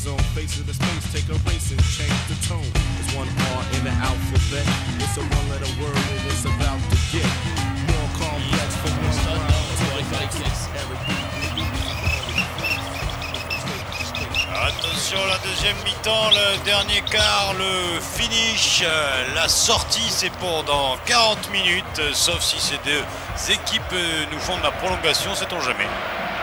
zone, face of the space, take a race and change the tone. There's one R in the alphabet. It's a one-letter word and it's about to get more complex for one round. Attention, la deuxième mi-temps, le dernier quart, le finish. La sortie, c'est pour dans 40 minutes, sauf si ces deux équipes nous font de la prolongation, sait-on jamais.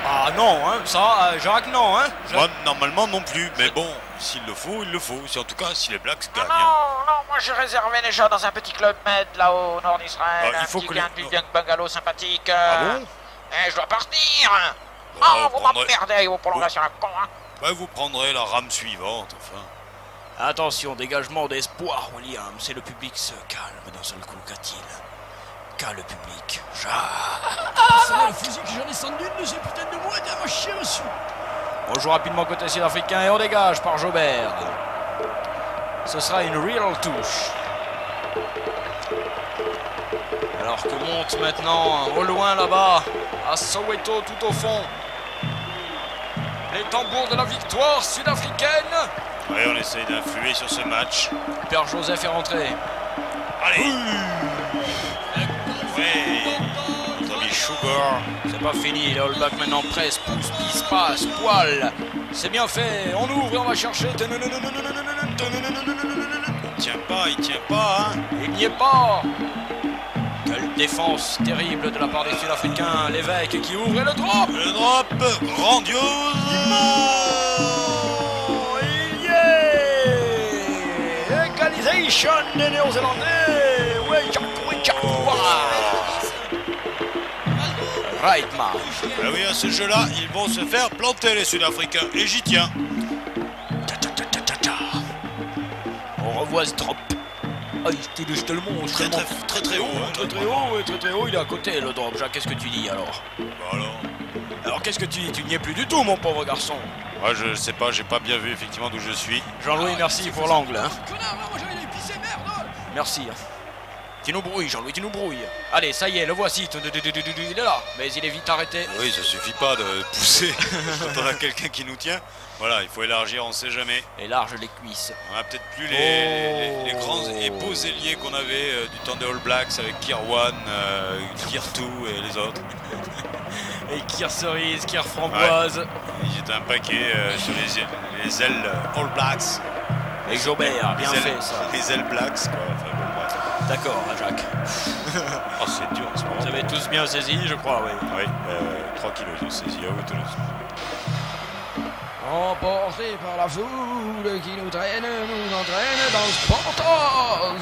Ah non, hein, ça, Jacques, non, hein. Moi, normalement non plus, mais bon, s'il le faut, il le faut. C'est en tout cas si les Blacks gagnent. Non, moi j'ai réservé déjà dans un petit club med là-haut au nord d'Israël. Ah, il un faut petit que gain de bien bungalow sympathique. Ah bon? Et je dois partir. Bah, Oh, vous prendrez- m'emmerdez avec vos prolongations à con, hein. Bah, vous prendrez la rame suivante, enfin. Attention, dégagement d'espoir, William. C'est le public se calme d'un seul coup, qu'a-t-il? Qu'a le public? C'est le fusil que j'en ai sans d'une de ces putains de mouettes à ma chier dessus. On joue rapidement côté sud-africain et on dégage par Jobert. Ce sera une real touche. Alors que monte maintenant, au loin là-bas, à Soweto tout au fond, les tambours de la victoire sud-africaine. Ouais, on essaye d'influer sur ce match. Père Joseph est rentré. Allez. Ouais. Notre ami Sugar. C'est pas fini, les All Blacks maintenant presse, pousse, pisse, passe, poil. C'est bien fait, on ouvre et on va chercher. Il tient pas, hein. Il n'y est pas. Quelle défense terrible de la part des Sud-Africains. L'évêque qui ouvre et le drop. Le drop grandiose. Il y est. Égalisation des Néo-Zélandais. Right, man. Ah oui, à ce jeu-là, ils vont se faire planter les Sud-Africains. Et j'y tiens. On revoit ce drop. Ah, je te le montre. Très haut. Hein, très haut, oui, très haut. Il est à côté, le drop. Jacques, qu'est-ce que tu dis alors? Bah alors. Alors, qu'est-ce que tu dis? Tu n'y es plus du tout, mon pauvre garçon. Ouais, je sais pas, j'ai pas bien vu effectivement d'où je suis. Jean-Louis, merci pour l'angle. Hein. Connard, moi j'allais les pisser, merde. Merci. Tu nous brouilles, Jean-Louis, tu nous brouilles. Allez, ça y est, le voici. Il est là, mais il est vite arrêté. Oui, ça suffit pas de pousser quand on a quelqu'un qui nous tient. Voilà, il faut élargir, on sait jamais. Et large les cuisses. On a peut-être plus les grands et beaux ailiers qu'on avait du temps des All Blacks avec Kirwan, Kirtou et les autres. Et Kir cerise, Kir framboise. Ouais. Ils étaient un paquet sur les ailes All Blacks. Et Jobert, bien fait ça. Les ailes Blacks, quoi. Enfin, bon, bref. D'accord, Jacques. Oh, c'est dur en ce moment. Vous avez tous bien saisi, je crois, oui. Oui, 3 kilos, j'ai saisi à Toulouse. Emporté par la foule qui nous entraîne dans le Sportaz.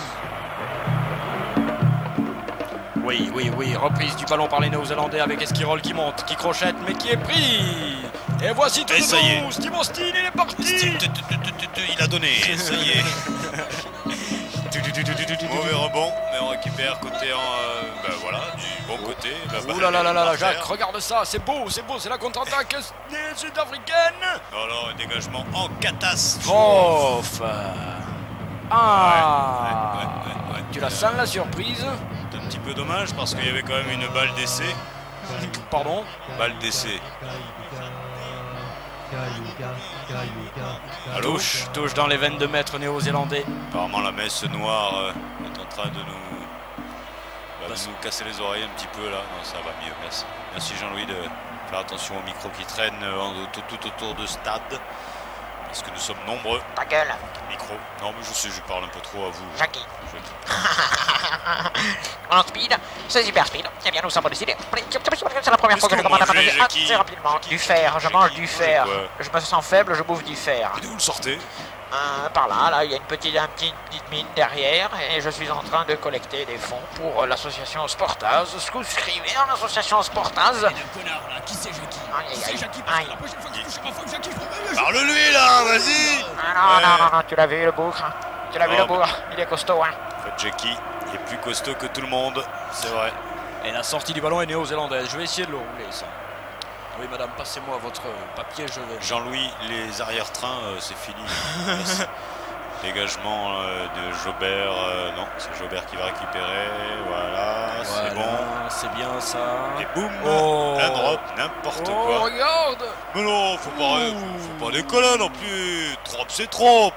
Oui, reprise du ballon par les Néo-Zélandais avec Esquirol qui monte, qui crochette, mais qui est pris. Et voici tout Et ça y est. Steve Austin, il est parti. Il a donné, ça y est. Mauvais rebond, mais on récupère côté ben voilà, du bon côté. Ouh là là là là, Jacques, regarde ça, c'est beau, c'est la contre-attaque sud-africaine. Alors, un dégagement en catastrophe. Prof. Ah. Ouais. Tu la sens la surprise? C'est un petit peu dommage parce qu'il y avait quand même une balle d'essai. Pardon? Balle d'essai. Allô? Touche dans les 22 mètres néo-zélandais. Apparemment la messe noire est en train de nous casser les oreilles un petit peu là. Non, ça va mieux, merci. Merci Jean-Louis de faire attention aux micros qui traînent tout autour de stade. Parce que nous sommes nombreux. Ta gueule, Micro. Non mais je sais, je parle un peu trop à vous. Jackie. En speed, c'est hyper speed. Eh bien, nous sommes décidés. C'est la première fois que je commande à Qu'est-ce que vous manger mangez, assez rapidement. Du fer, je mange du fer. Je me sens faible, je bouffe du fer. Et d'où vous le sortez? Par là, il y a une petite mine derrière et je suis en train de collecter des fonds pour l'association Sportaz. Souscrivez à l'association Sportaz. Le connard là, qui c'est Jackie? Aïe, Qui c'est aïe, Jackie? aïe. La prochaine fois que je touche à ma femme, Jackie, je peux pas. Parle-lui là, vas-y. Non, tu l'as vu le bourg. Tu l'as vu le bourg, il est costaud, hein. En fait, Jackie, il est plus costaud que tout le monde, c'est vrai. Et la sortie du ballon est néo-zélandaise. Je vais essayer de le rouler, ça. Oui, madame, passez-moi votre papier, je vais. Jean-Louis, les arrière-trains, c'est fini. Merci. Dégagement de Jobert. Non, c'est Jobert qui va récupérer. Voilà, c'est bon. C'est bien ça. Et boum, Oh. un drop, n'importe Oh, quoi. regarde. Mais non, faut pas décoller non plus. Trop, c'est trop.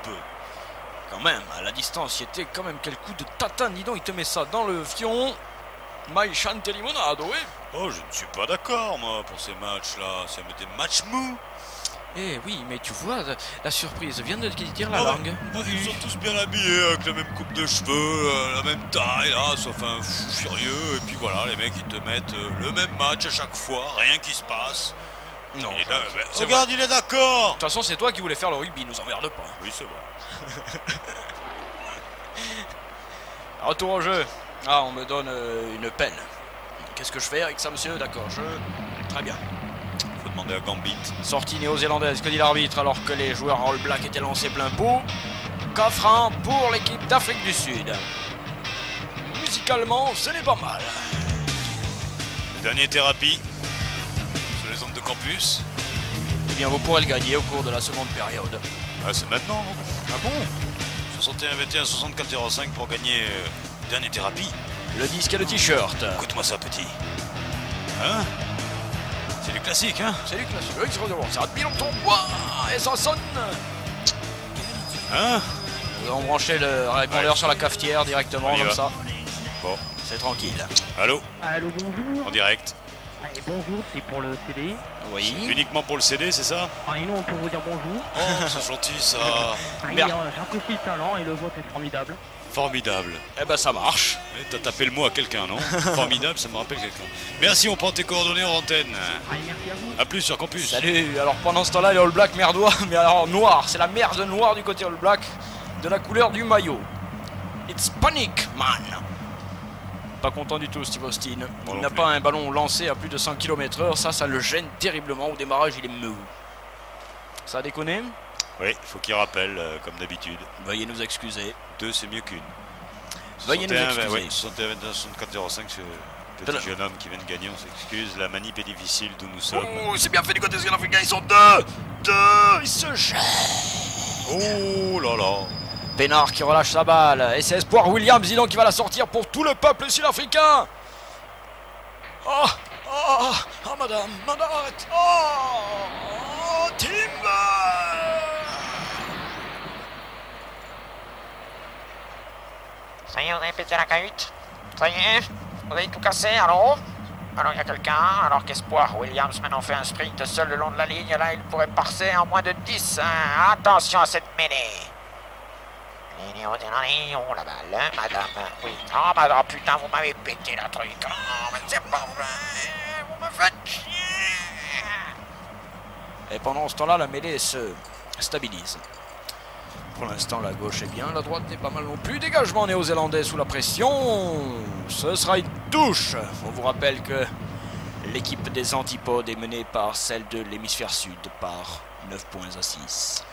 Quand même, à la distance, il était quand même quel coup de tatane. Dis donc, il te met ça dans le fion. Mai chante limonado, oui. Oh, je ne suis pas d'accord, moi, pour ces matchs-là. C'est des matchs mous. Eh oui, mais tu vois, la surprise vient de dire la Ah ouais. langue. Ils sont tous bien habillés, avec la même coupe de cheveux, la même taille, là, sauf un fou furieux. Et puis voilà, les mecs, ils te mettent le même match à chaque fois, rien qui se passe. Non, Il est là, c'est regarde, il est d'accord. De toute façon, c'est toi qui voulais faire le rugby, nous emmerde pas. Oui, c'est vrai. Retour au jeu. Ah, on me donne une pelle. Qu'est-ce que je fais avec ça, monsieur? D'accord, très bien. Faut demander à Gambit. Sortie néo-zélandaise, que dit l'arbitre, alors que les joueurs All Black étaient lancés plein pot. Cas franc pour l'équipe d'Afrique du Sud. Musicalement, ce n'est pas mal. Dernier thérapie sur les ondes de campus. Eh bien, vous pourrez le gagner au cours de la seconde période. Ah, c'est maintenant. Ah bon? 61-21, 64-05 pour gagner dernier thérapie. Le disque et le t-shirt. Écoute-moi ça, petit. Hein? C'est du classique, hein? C'est du classique. Oui, c'est rapide, on tombe. Et ça sonne. Hein? Nous allons brancher le répondeur sur la cafetière directement, On y comme va. ça. Bon. C'est tranquille. Allô? Allô, bonjour. En direct. Et bonjour, c'est pour le CDI. Oui. Uniquement pour le CD, c'est ça? Et nous, on peut vous dire bonjour. Oh, c'est gentil ça. Merde. J'apprécie le talent et le vôtre est formidable. Formidable. Eh ben, ça marche. Eh, t'as tapé le mot à quelqu'un, non? Formidable, ça me rappelle quelqu'un. Merci, on prend tes coordonnées en antenne. Merci à vous. A plus sur campus. Salut. Alors, pendant ce temps-là, les All Blacks merdois, mais alors noir. C'est la merde noire du côté All Black, de la couleur du maillot. It's panic, man. Pas content du tout, Steve Austin. Moi Il non n'a plus. pas un ballon lancé à plus de 100 km/h. Ça le gêne terriblement. Au démarrage, il est mou. Ça a déconné? Oui, faut qu'il rappelle, comme d'habitude. Veuillez nous excuser. 2, c'est mieux qu'une. Veuillez nous excuser. Oui, 61-21, 64-05, ce petit jeune homme qui vient de gagner, on s'excuse. La manip est difficile d'où nous sommes. Oh, c'est bien fait du côté sud-africain. Ils sont deux. Ils se jettent. Oh là là. Pénard qui relâche sa balle. Et c'est Espoir Williams, dis donc, qui va la sortir pour tout le peuple sud-africain. Madame, arrête. Timber. Ça y est, vous avez pété la cahute? Ça y est? Vous avez tout cassé, alors? Alors il y a quelqu'un, alors qu'Espoir Williams maintenant fait un sprint seul le long de la ligne, là il pourrait passer en moins de 10, hein. Attention à cette mêlée. Oh la balle, hein, madame. Oui. Oh madame, putain, vous m'avez pété la truc. Oh, mais c'est pas vrai. Vous me faites chier. Et pendant ce temps-là, la mêlée se stabilise. Pour l'instant, la gauche est bien, la droite n'est pas mal non plus. Dégagement néo-zélandais sous la pression. Ce sera une touche. On vous rappelle que l'équipe des Antipodes est menée par celle de l'hémisphère sud par 9 points à 6.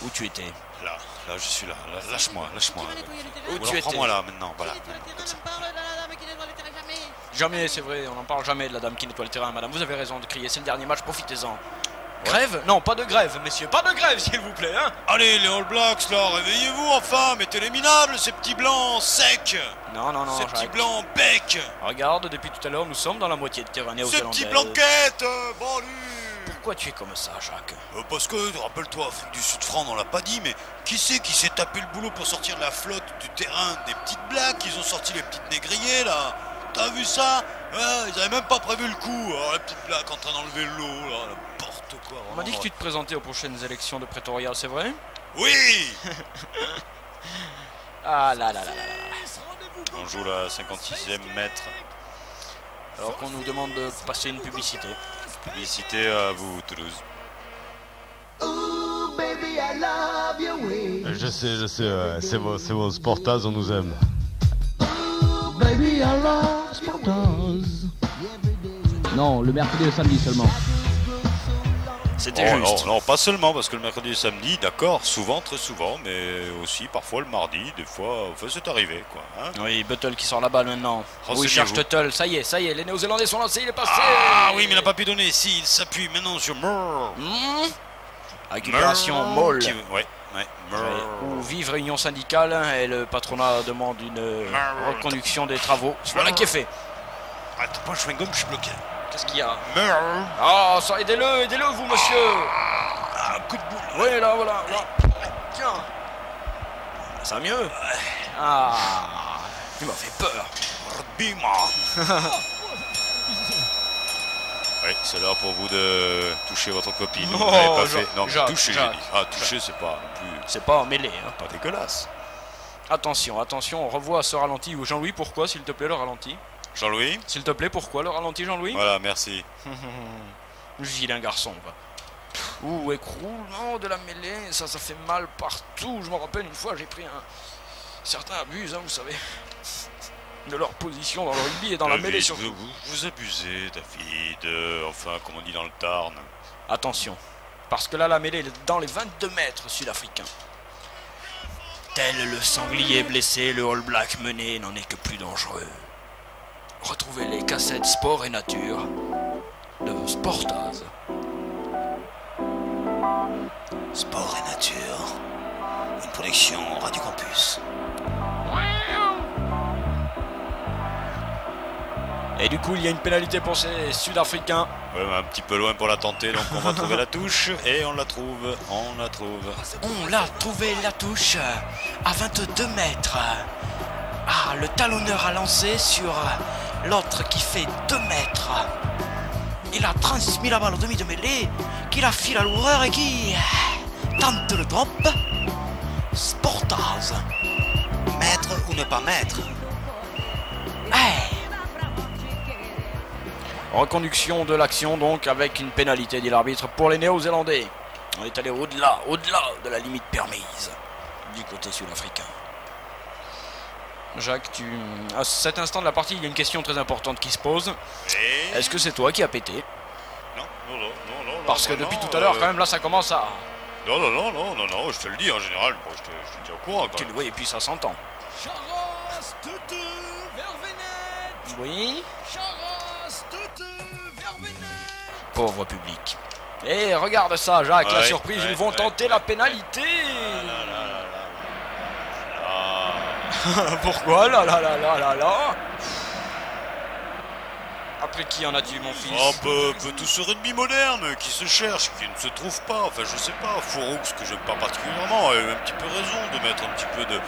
Où tu étais? Là, je suis là. Lâche-moi. Où tu étais? Prends-moi là, maintenant. Voilà. Comme ça. Jamais, c'est vrai, on n'en parle jamais de la dame qui nettoie le terrain, madame. Vous avez raison de crier, c'est le dernier match, profitez-en. Grève? Non, pas de grève, messieurs, pas de grève, s'il vous plaît, hein. Allez, les All Blacks, là, réveillez-vous enfin. Mettez les minables, ces petits blancs secs. Non, Ces petits j'arrête. blancs becs. Regarde, depuis tout à l'heure, nous sommes dans la moitié de terrain Ces néo-zélandais. petits blanquettes. Bon, lui. Pourquoi tu es comme ça, Jacques? Parce que, rappelle-toi, Afrique du Sud franc, on l'a pas dit, mais qui c'est qui s'est tapé le boulot pour sortir de la flotte du terrain des petites Blacks? Ils ont sorti les petites négriers, là. T'as vu ça? Ouais, ils avaient même pas prévu le coup. Alors, les petites Blacks en train d'enlever l'eau, là, n'importe quoi. On m'a dit que tu te présentais aux prochaines élections de Pretoria, c'est vrai? Oui. Ah là. On joue la 56e mètre. Alors qu'on nous demande de passer une publicité. Publicité à vous, Toulouse. Je sais, c'est vos Sportaz, on nous aime. Non, le mercredi et le samedi seulement. C'était juste. Non, pas seulement, parce que le mercredi et le samedi, d'accord, souvent, très souvent, mais aussi parfois le mardi, des fois, enfin, c'est arrivé, quoi. Hein. Oui, Buttle qui sort la balle maintenant. Renseignez-vous. Oui, cherche Tuttle, ça y est, les Néo-Zélandais sont lancés, il est passé. Ah oui, mais il n'a pas pu donner. Si, il s'appuie maintenant sur Moore. Récupération molle. Ouais, Ouais. Où vive réunion syndicale et le patronat demande une reconduction des travaux. Voilà qui est fait. Attends pas, je gomme, je suis bloqué. Qu'est-ce qu'il y a? Ah, ça, aidez-le vous, monsieur. Un coup de boule. Oui, là, voilà. Tiens. Ça va mieux? Ah, il m'a fait peur. Bima. Oui, c'est l'heure pour vous de toucher votre copine. Vous n'avez pas fait. Non, toucher, j'ai dit. Ah, toucher, c'est pas plus. C'est pas emmêlé, hein. Pas dégueulasse. Attention, on revoit ce ralenti. Jean-Louis, pourquoi, s'il te plaît, le ralenti? Jean-Louis? S'il te plaît, pourquoi le ralenti, Jean-Louis? Voilà, merci. Vilain garçon, va. Ouh, écroulement de la mêlée, ça fait mal partout. Je me rappelle une fois, j'ai pris un... Certains abusent, hein, vous savez, de leur position dans le rugby et dans la mêlée surtout. Vous abusez, David, enfin, comme on dit dans le Tarn. Attention, parce que là, la mêlée est dans les 22 mètres sud-africains. Tel le sanglier blessé, le All Black mené n'en est que plus dangereux. Retrouvez les cassettes Sport et Nature de Sportaz. Sport et Nature, une production Radio Campus. Et du coup, il y a une pénalité pour ces Sud-Africains. Ouais, un petit peu loin pour la tenter, donc on va trouver la touche. Et on la trouve, On l'a trouvé, la touche, à 22 mètres. Ah, le talonneur a lancé sur l'autre qui fait 2 mètres. Il a transmis la balle au demi de mêlée, qui la file à l'ouvreur et qui tente le drop. Sportaz. Maître ou ne pas maître? Hey. Reconduction de l'action donc avec une pénalité, dit l'arbitre, pour les Néo-Zélandais. On est allé au-delà de la limite permise du côté sud-africain. Jacques, à cet instant de la partie, il y a une question très importante qui se pose. Est-ce que c'est toi qui as pété? Non. Parce que depuis tout à l'heure, quand même, là, ça commence à... Non, je te le dis en général, bon, je te tiens au courant. Oui, et puis ça s'entend. Oui. Pauvre public. Et regarde ça, Jacques, la surprise, ils vont tenter la pénalité. Pourquoi là Après qui en as-tu, mon fils? Un peu tout ce rugby moderne qui se cherche, qui ne se trouve pas. Enfin, je sais pas, Fouroux, que j'aime pas particulièrement, a eu un petit peu raison de mettre un petit peu de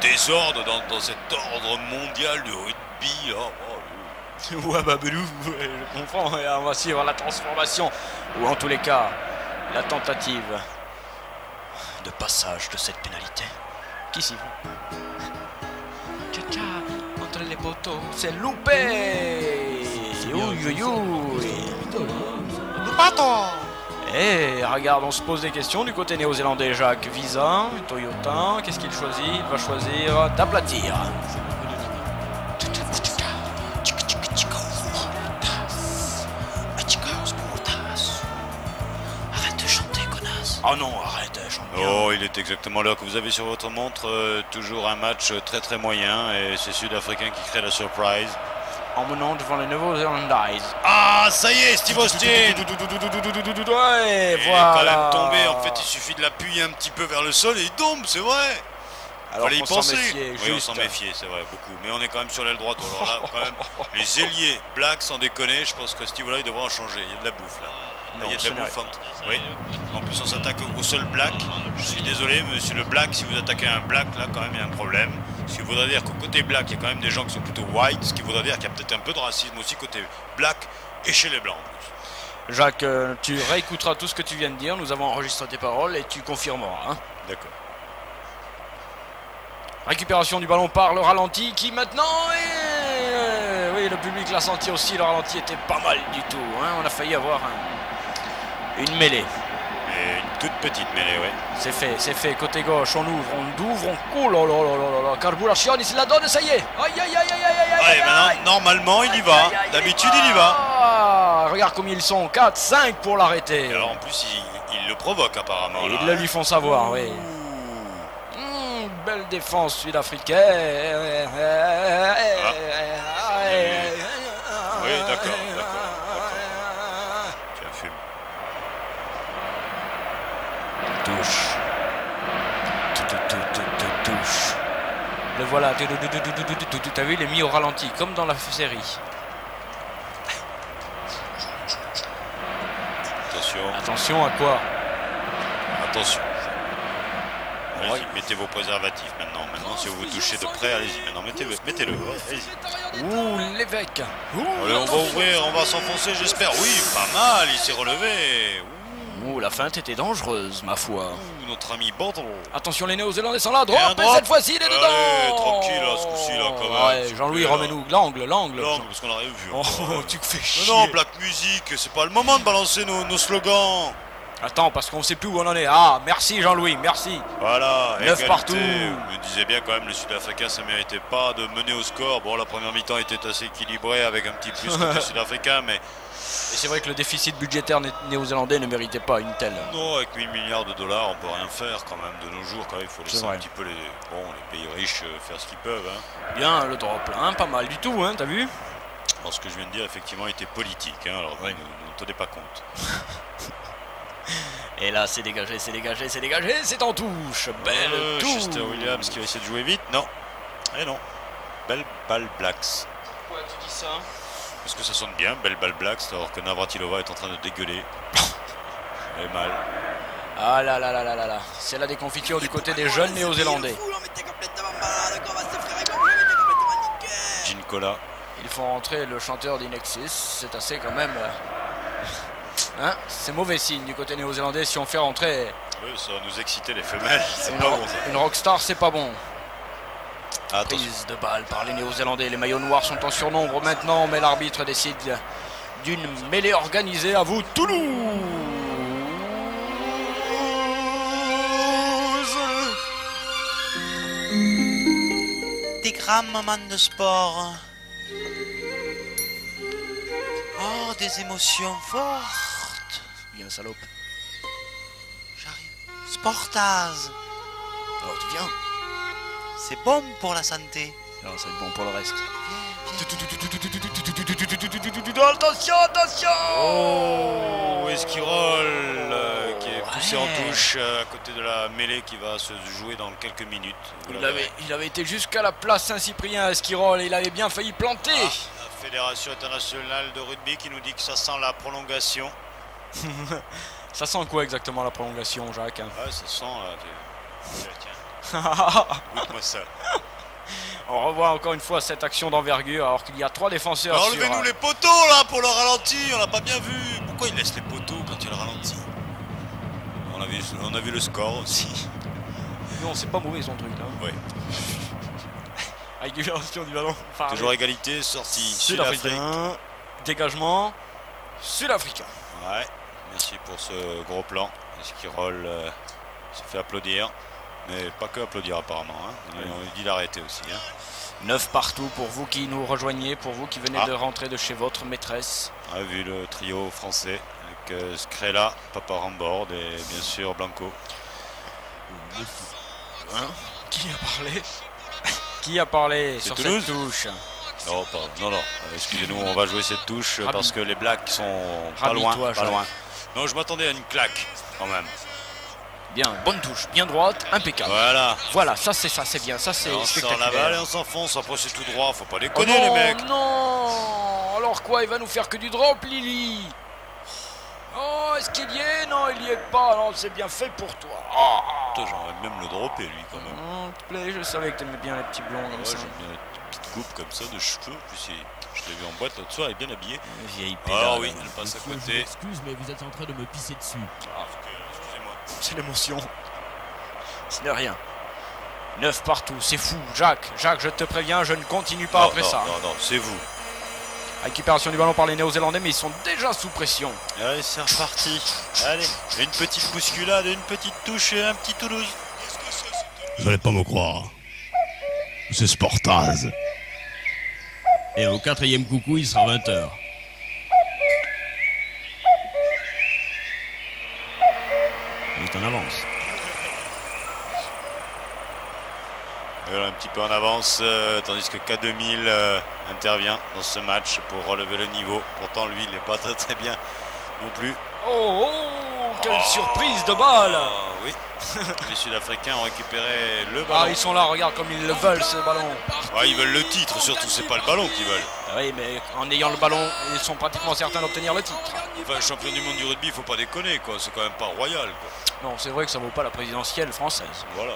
désordre dans cet ordre mondial de rugby là. Ouais, bah, je comprends. Et on va suivre la transformation, ou en tous les cas, la tentative de passage de cette pénalité. Qui s'y va? Tcha-tcha, entre les poteaux, c'est loupé. Et regarde, on se pose des questions du côté néo-zélandais. Jacques Visa, Toyota, qu'est-ce qu'il choisit? Il va choisir d'aplatir. Oh non, arrête, chante bien. Oh, il est exactement l'heure que vous avez sur votre montre. Toujours un match très moyen et c'est Sud-Africain qui crée la surprise. En menant devant les Néo-Zélandais. Ah, ça y est, Steve Austin. Ouais, il voilà. est quand même tombé, en fait il suffit de l'appuyer un petit peu vers le sol et il tombe, c'est vrai. Alors fallait y penser. Oui, on s'en méfiait, c'est vrai, beaucoup. Mais on est quand même sur l'aile droite. Alors là, quand même, les ailiers, Black, sans déconner, je pense que ce niveau-là, il devrait en changer. Il y a de la bouffe là. Non, il y a de la bouffe. Oui. En plus, on s'attaque au seul Black. Je suis désolé, monsieur le Black, si vous attaquez un Black, là, quand même, il y a un problème. Ce qui voudrait dire qu'au côté Black, il y a quand même des gens qui sont plutôt white. Ce qui voudrait dire qu'il y a peut-être un peu de racisme aussi côté Black et chez les Blancs en plus. Jacques, tu réécouteras tout ce que tu viens de dire. Nous avons enregistré tes paroles et tu confirmeras. Hein. D'accord. Récupération du ballon par le ralenti qui maintenant est... Oui, le public l'a senti aussi, le ralenti était pas mal du tout. Hein. On a failli avoir une mêlée. Et une toute petite mêlée, ouais. C'est fait. Côté gauche, on ouvre, on... Oh là là là là là, Carburación, il se la donne, ça y est. Aïe, aïe, aïe, aïe, aïe, allez, maintenant, normalement, il y va. D'habitude, il y va. Ah, regarde combien ils sont, 4, 5 pour l'arrêter. Et alors, en plus, il le provoque, apparemment. Et là. ils le lui font savoir, oui. Belle défense sud-africaine. Oui, d'accord. Tu as fumé. Touche. voilà. T'as vu, il est mis au ralenti, comme dans la série. Attention. Attention à quoi? Attention. Allez-y, mettez vos préservatifs maintenant. Maintenant, si vous vous touchez de près, allez-y. Maintenant, mettez-le. Allez-y. Ouh, l'évêque. Allez, on va ouvrir, on va s'enfoncer, j'espère. Oui, pas mal, il s'est relevé. Ouh, la feinte était dangereuse, ma foi. Ouh, notre ami Bordeaux. Attention, les Néo-Zélandais sont là, drop, un et drop. cette fois-ci, il est dedans. Allez, tranquille, là, ce coup-ci, là, quand même. Ouais, Jean-Louis, remets-nous l'angle. L'angle, parce qu'on l'aurait vu. Oh, tu fais chier. Non, Black Music, c'est pas le moment de balancer nos slogans. Attends, parce qu'on sait plus où on en est. Ah, merci Jean-Louis, merci. Voilà, 9 égalité. partout. Je me disais bien quand même, les Sud-Africains, ça méritait pas de mener au score. Bon, la première mi-temps était assez équilibrée avec un petit plus côté Sud-Africain, mais... Et c'est vrai que le déficit budgétaire néo-zélandais ne méritait pas une telle. Non, avec 1000 milliards de dollars, on peut rien faire quand même de nos jours. Quand même, il faut laisser vrai. un petit peu les pays riches faire ce qu'ils peuvent. Hein. Bien, le drop là, hein, pas mal du tout, hein, t'as vu? Alors, ce que je viens de dire, effectivement, était politique. Hein, alors, Oui. ne tenez pas compte. Et là, c'est dégagé, c'est en touche. Belle touche. Chester Williams qui va essayer de jouer vite. Non. Et non. Belle balle Blacks. Pourquoi tu dis ça? Parce que ça sonne bien, belle balle Blacks, alors que Navratilova est en train de dégueuler. Elle est mal. Ah là là là là là là. C'est la déconfiture du côté des jeunes néo-zélandais. Ginkola. Ils font rentrer le chanteur d'Inexis. C'est assez quand même... Hein, c'est mauvais signe du côté néo-zélandais si on fait rentrer Oui, ça va nous exciter les femelles. C'est pas bon ça. une rockstar, c'est pas bon. Attention. Prise de balle par les néo-zélandais. Les maillots noirs sont en surnombre maintenant, mais l'arbitre décide d'une mêlée organisée. À vous, Toulouse. Des grands moments de sport. Oh, des émotions fortes. Viens, salope. J'arrive. Sportaz. Alors tu viens. C'est bon pour la santé. Non, ça va être bon pour le reste. Attention, attention. Oh, Esquirol qui est poussé en touche à côté de la mêlée qui va se jouer dans quelques minutes. Il avait été jusqu'à la place Saint-Cyprien à Esquirol et il avait bien failli planter. La Fédération internationale de rugby qui nous dit que ça sent la prolongation. Ça sent quoi exactement la prolongation, Jacques? Ouais, ça sent là. Tiens, goûte-moi ça. On revoit encore une fois cette action d'envergure alors qu'il y a 3 défenseurs. Enlevez-nous les poteaux là pour le ralenti, on l'a pas bien vu. Pourquoi il laisse les poteaux quand il y a le ralenti? On a vu le score aussi. Non, c'est pas mauvais son truc là. Ouais. Récupération du ballon. Toujours égalité, sortie Sud-Africain. Dégagement. Sud-Africain. Ouais, merci pour ce gros plan. Esquirol se fait applaudir. Mais pas que applaudir apparemment. Hein. On lui dit d'arrêter aussi. Hein. 9 partout pour vous qui nous rejoignez, pour vous qui venez de rentrer de chez votre maîtresse. On a vu le trio français avec Scrella, Papa Rambord et bien sûr Blanco. Hein? Qui a parlé? Qui a parlé sur Toulouse cette touche? Non, non, excusez-nous, on va jouer cette touche parce que les Blacks sont pas Rabis-toi, loin. Jacques. Non, je m'attendais à une claque quand même. Bien, bonne touche, bien droite, impeccable. Voilà, ça c'est bien, ça c'est on sort spectaculaire. la balle et on s'enfonce, après c'est tout droit, faut pas déconner les mecs. Non, alors quoi, il va nous faire que du drop, Lily? Oh, est-ce qu'il y est? Non, il y est pas, non, c'est bien fait pour toi. Oh. Putain, j'aurais même le dropper lui quand même. Oh, s'il te plaît, je savais que t'aimais bien les petits blonds comme ça. J'aime bien les petites coupes comme ça de cheveux, puis je l'ai vu en boîte l'autre soir, elle est bien habillée. Vieille pédale. Ah oui, elle passe à côté. Excuse, mais vous êtes en train de me pisser dessus. Excusez-moi. C'est l'émotion. Ce n'est rien. 9 partout, c'est fou. Jacques, je te préviens, je ne continue pas après ça. Non, c'est vous. Récupération du ballon par les Néo-Zélandais, mais ils sont déjà sous pression. Allez, c'est reparti. Allez, une petite bousculade, une petite touche et un petit Toulouse. Vous n'allez pas me croire. C'est Sportaz. Et au 4e coucou, il sera 20h. Il est en avance. Un petit peu en avance, tandis que K2000 intervient dans ce match pour relever le niveau. Pourtant, lui, il n'est pas très bien non plus. Oh, quelle surprise de balle! oui. Les Sud-Africains ont récupéré le ballon. Ah, ils sont là, regarde comme ils le veulent ce ballon. Ouais, ils veulent le titre, surtout, c'est pas le ballon qu'ils veulent. Ah oui, mais en ayant le ballon, ils sont pratiquement certains d'obtenir le titre. Enfin, champion du monde du rugby, faut pas déconner, quoi. C'est quand même pas royal, quoi. Non, c'est vrai que ça vaut pas la présidentielle française. Voilà.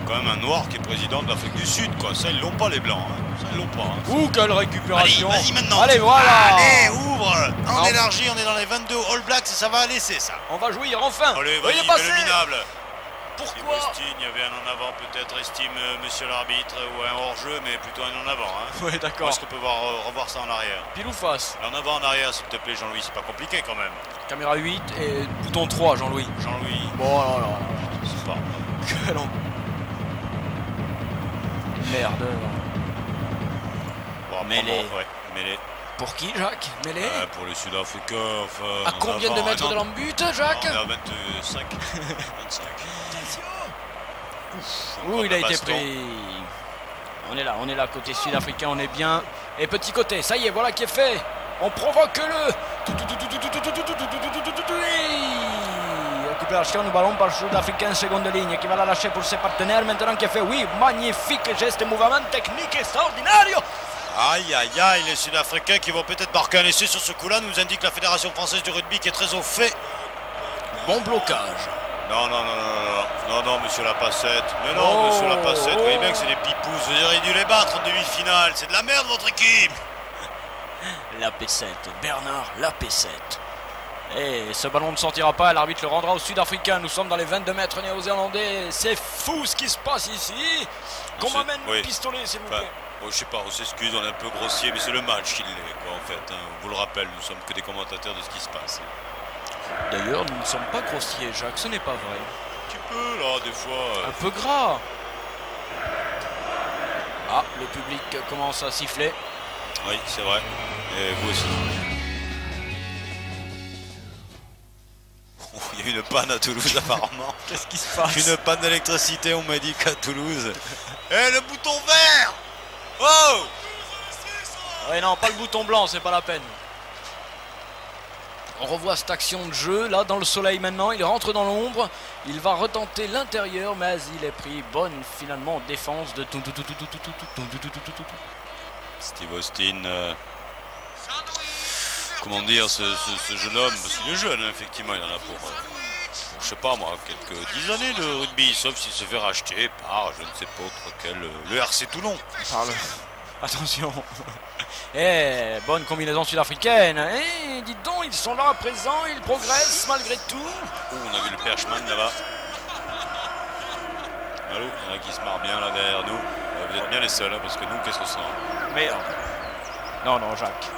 Quand même un noir qui est président de l'Afrique du Sud, quoi. Ça, ils l'ont pas, les blancs. Hein. Ça, ils l'ont pas. Hein. Ouh, quelle récupération. Allez, vas-y maintenant. Allez, voilà. Allez, ouvre. On élargit, on est dans les 22 All Blacks et ça va laisser, ça. On va jouir, enfin. Allez, Veuillez vas-y, passer. le minable. Pourquoi il y avait un en avant, peut-être, estime monsieur l'arbitre, ou un hors-jeu, mais plutôt un en avant. Hein. Oui, d'accord. Est-ce qu'on peut revoir ça en arrière? Pile ou face? En avant, en arrière, s'il te plaît, Jean-Louis, c'est pas compliqué quand même. Caméra 8 et bouton 3, Jean-Louis. Jean-Louis. Bon, alors, c'est pas. Quel en... Merde. Bon, mêlée. Ouais, mêlée. Pour qui, Jacques? Mêlée? Pour les Sud-Africains, enfin... À combien de mètres de l'embut, Jacques? On est à 25. 25. Ouh, il a été pris. On est là, côté sud-africain, on est bien. Et petit côté, ça y est, voilà qui est fait. On provoque le... Récupération du ballon par le sud-africain, seconde ligne, qui va la lâcher pour ses partenaires. Maintenant qui est fait, oui, magnifique geste, mouvement technique extraordinaire. Aïe, aïe, aïe, les Sud-Africains qui vont peut-être marquer un essai sur ce coup-là, nous indique la Fédération Française du Rugby qui est très au fait. Bon blocage. Non, monsieur Lapassette. Mais non, monsieur Lapassette, vous voyez bien que c'est des pipous. Vous auriez dû les battre en demi-finale. C'est de la merde, votre équipe. Lapessette, Bernard Lapessette. Et ce ballon ne sortira pas, l'arbitre le rendra aux Sud-Africains. Nous sommes dans les 22 mètres néo-zélandais. C'est fou ce qui se passe ici. Qu'on m'amène le pistolet, s'il vous plaît. Bon, je sais pas, on s'excuse, on est un peu grossier, mais c'est le match qui l'est, quoi, en fait. Hein. On vous le rappelle, nous sommes que des commentateurs de ce qui se passe. D'ailleurs, nous ne sommes pas grossiers, Jacques, ce n'est pas vrai. Un petit peu, là, des fois. Un peu gras. Ah, le public commence à siffler. Oui, c'est vrai. Et vous aussi. Il y a une panne à Toulouse, apparemment. Qu'est-ce qui se passe? Une panne d'électricité, on m'a dit qu'à Toulouse. Eh, le bouton vert! Oh! Ouais, non, pas le bouton blanc, c'est pas la peine. On revoit cette action de jeu, là, dans le soleil maintenant. Il rentre dans l'ombre. Il va retenter l'intérieur, mais il est pris. Bonne, finalement, défense de... Steve Austin... Comment dire, ce jeune homme, parce qu'il est jeune, hein, effectivement, il en a pour je sais pas moi, quelques 10 années de rugby, sauf s'il se fait racheter par, je ne sais pas autre quel, le RC Toulon. Attention. Eh, bonne combinaison sud-africaine. Eh, dites donc, ils sont là à présent, ils progressent malgré tout. Oh, on a vu le Perchman là-bas. Allô, il y en a qui se marrent bien là derrière nous. Vous êtes bien les seuls, hein, parce que nous, qu'est-ce qu'on sent? Merde. Non, Jacques.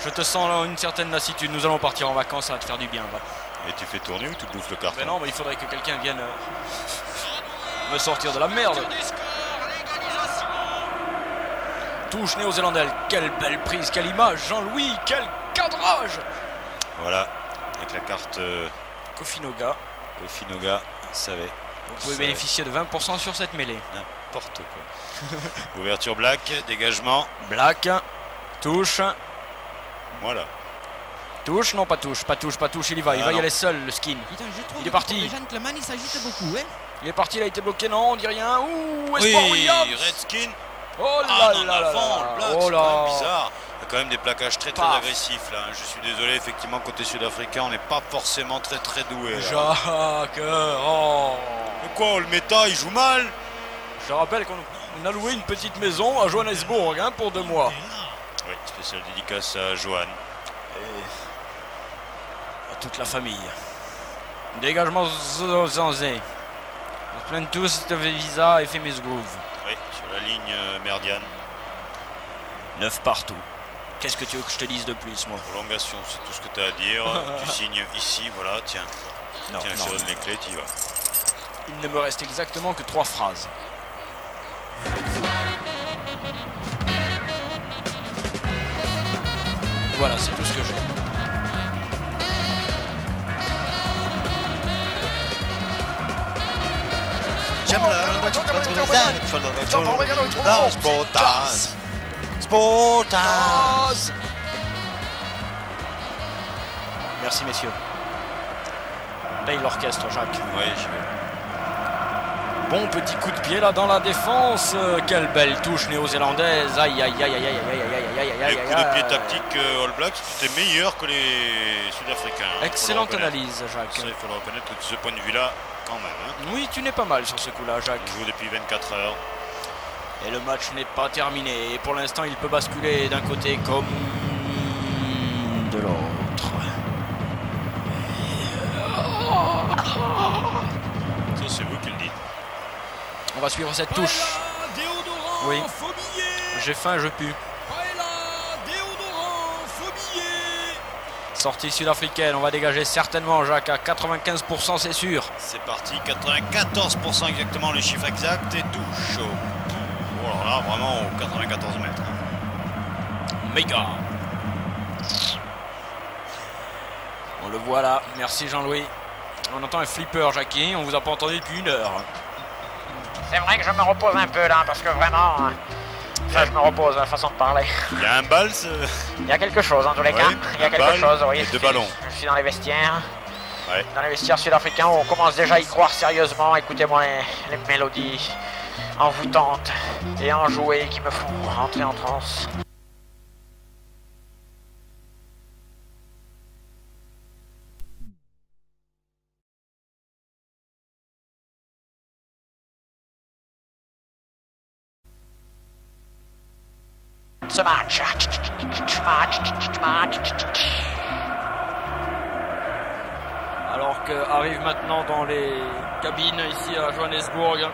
Je te sens une certaine lassitude. Nous allons partir en vacances, ça va te faire du bien. Va. Et tu fais tourner ou tu bouffes le carton? Mais non, mais il faudrait que quelqu'un vienne me sortir de la merde. Touche néo-zélandaise. Quelle belle prise, quelle image, Jean-Louis, quel cadrage. Voilà, avec la carte Kofinoga. Kofinoga, ça va. Vous pouvez bénéficier de 20% sur cette mêlée. N'importe quoi. Ouverture Black, dégagement. Black, touche. Voilà. Touche, non pas touche, il y va y aller seul le skin. Putain, je trouve il est parti. Les gentlemen, il s'agite beaucoup, hein. Il est parti, il a été bloqué, non, on dit rien. Ouh, oui, Espoir Williams. Redskin. Oh là là là. Oh là. C'est bizarre. Il y a quand même des plaquages très agressifs là. Je suis désolé, effectivement, côté sud-africain, on n'est pas forcément très doué. Là. Jacques, oh. Mais quoi, le méta, il joue mal. Je rappelle qu'on a loué une petite maison à Johannesburg hein, pour 2 mois. Oui, spéciale dédicace à Johan. Et à toute la famille. Dégagement Zanzé. On prenne tous de visa et fait mes groove. Oui, sur la ligne merdiane. 9 partout. Qu'est-ce que tu veux que je te dise de plus, moi? Prolongation, c'est tout ce que tu as à dire. Tu signes ici, voilà, tiens. Non, tiens, je te donne les clés, tu y vas. Il ne me reste exactement que 3 phrases. Voilà, c'est tout ce que j'ai. Sportaz. Merci messieurs. paye l'orchestre, Jacques. Oui, je vais. Bon petit coup de pied là dans la défense. Quelle belle touche néo-zélandaise. Aïe aïe aïe aïe aïe aïe aïe aïe aïe aïe. Les coups de pied tactiques All Blacks, c'était meilleur que les Sud-Africains. Excellente analyse, Jacques. Ça, il faut le reconnaître de ce point de vue-là, quand même. Hein. Oui, tu n'es pas mal sur ce coup-là, Jacques. On joue depuis 24 heures. Et le match n'est pas terminé. Et pour l'instant, il peut basculer d'un côté comme de l'autre. Ça, c'est vous qui le dites. On va suivre cette touche. Oui. J'ai faim, je pue. Sortie sud-africaine, on va dégager certainement, Jacques, à 95%, c'est sûr. C'est parti, 94% exactement le chiffre exact et touche. Oh là là, vraiment aux 94 mètres. Méga. On le voit là, merci Jean-Louis. On entend un flipper, Jackie, on vous a pas entendu depuis 1 heure. C'est vrai que je me repose un peu là, parce que vraiment... Enfin, je me repose, la façon de parler. Il y a un bal, Il y a quelque chose, en tous les cas. Il y a quelque chose, oui. Et 2 ballons. Je suis dans les vestiaires. Ouais. Dans les vestiaires sud-africains, on commence déjà à y croire sérieusement. Écoutez-moi les mélodies envoûtantes et enjouées qui me font rentrer en transe. Ce match. Alors qu'arrive maintenant dans les cabines ici à Johannesburg.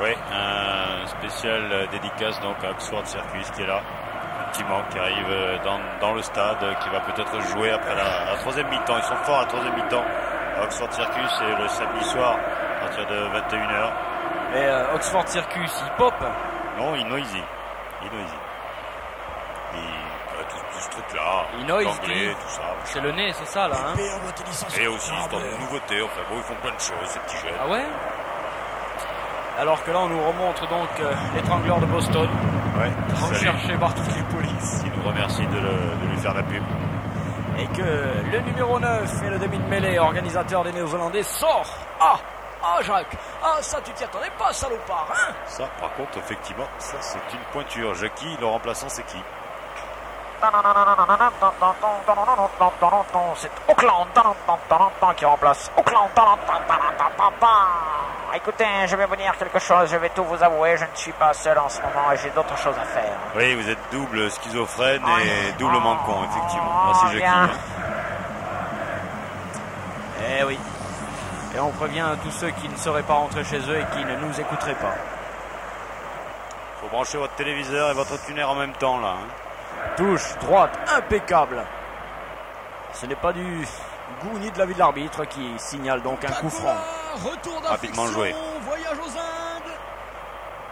Oui, un spécial dédicace donc à Oxford Circus qui est là, effectivement, qui arrive dans le stade, qui va peut-être jouer après la troisième mi-temps. Ils sont forts à la troisième mi-temps. Oxford Circus, c'est le samedi soir à partir de 21h. Mais Oxford Circus, hip-hop? Non, Inoisy. Tout ce truc-là, l'anglais, tout ça. C'est le nez, c'est ça là, hein? Et aussi, c'est une nouveauté, enfin bon, ils font plein de choses, ces petits jeunes. Ah ouais? Alors que là, on nous remontre donc l'étrangleur de Boston. Ouais. Recherché par toutes les polices. Il nous remercie de lui faire la pub. Et que le numéro 9 et le demi de mêlée, organisateur des Néo-Zélandais, sort. Ah, Jacques. Ah, ça, tu t'y attendais pas, salopard, hein? Ça, par contre, effectivement, ça, c'est une pointure. Jackie, le remplaçant, c'est qui? C'est Auckland qui remplace Auckland. Écoutez, je vais vous dire quelque chose, je vais tout vous avouer, je ne suis pas seul en ce moment et j'ai d'autres choses à faire. Oui, vous êtes double schizophrène et doublement con, effectivement. Merci Jackie. Eh oui. Et on prévient tous ceux qui ne seraient pas rentrés chez eux et qui ne nous écouteraient pas. Faut brancher votre téléviseur et votre tuner en même temps, là. Hein. Touche droite impeccable. Ce n'est pas du goût ni de l'avis de l'arbitre qui signale donc un coup franc. Rapidement joué. Voyage aux Indes.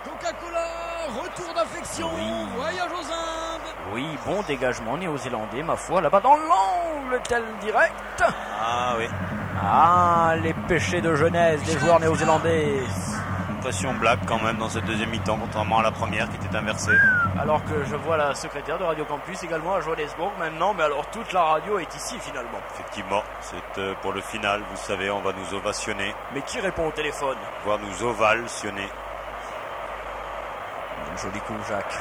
Coca-Cola, retour d'affection. Oui. Voyage aux Indes. Oui, bon dégagement néo-zélandais, ma foi, là-bas dans l'angle, tel direct. Ah oui. Ah, les péchés de jeunesse des joueurs néo-zélandais. Impression black quand même dans cette deuxième mi-temps, contrairement à la première qui était inversée. Alors que je vois la secrétaire de Radio Campus également à Johannesburg maintenant, mais alors toute la radio est ici finalement. Effectivement, c'est pour le final, vous savez, on va nous ovationner. Mais qui répond au téléphone? Voire nous ovationner. Un joli coup, Jacques.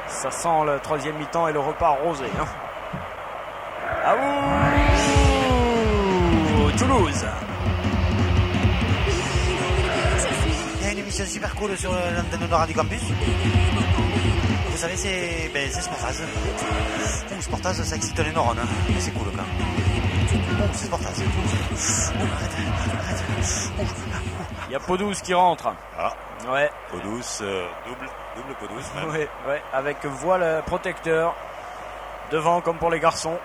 Ça sent le troisième mi-temps et le repas rosé. Hein. Ah ouh, Toulouse. Il y a une émission super cool sur l'antenne de Radio Campus. Vous savez, c'est Sportaz. Sportaz, ça excite les neurones. Hein. C'est cool quand même. C'est Sportaz. Arrête. Il y a Peau-Douce qui rentre. Ah. Ouais. Peau-Douce, double Peau-Douce même. Ouais, avec voile protecteur. Devant comme pour les garçons.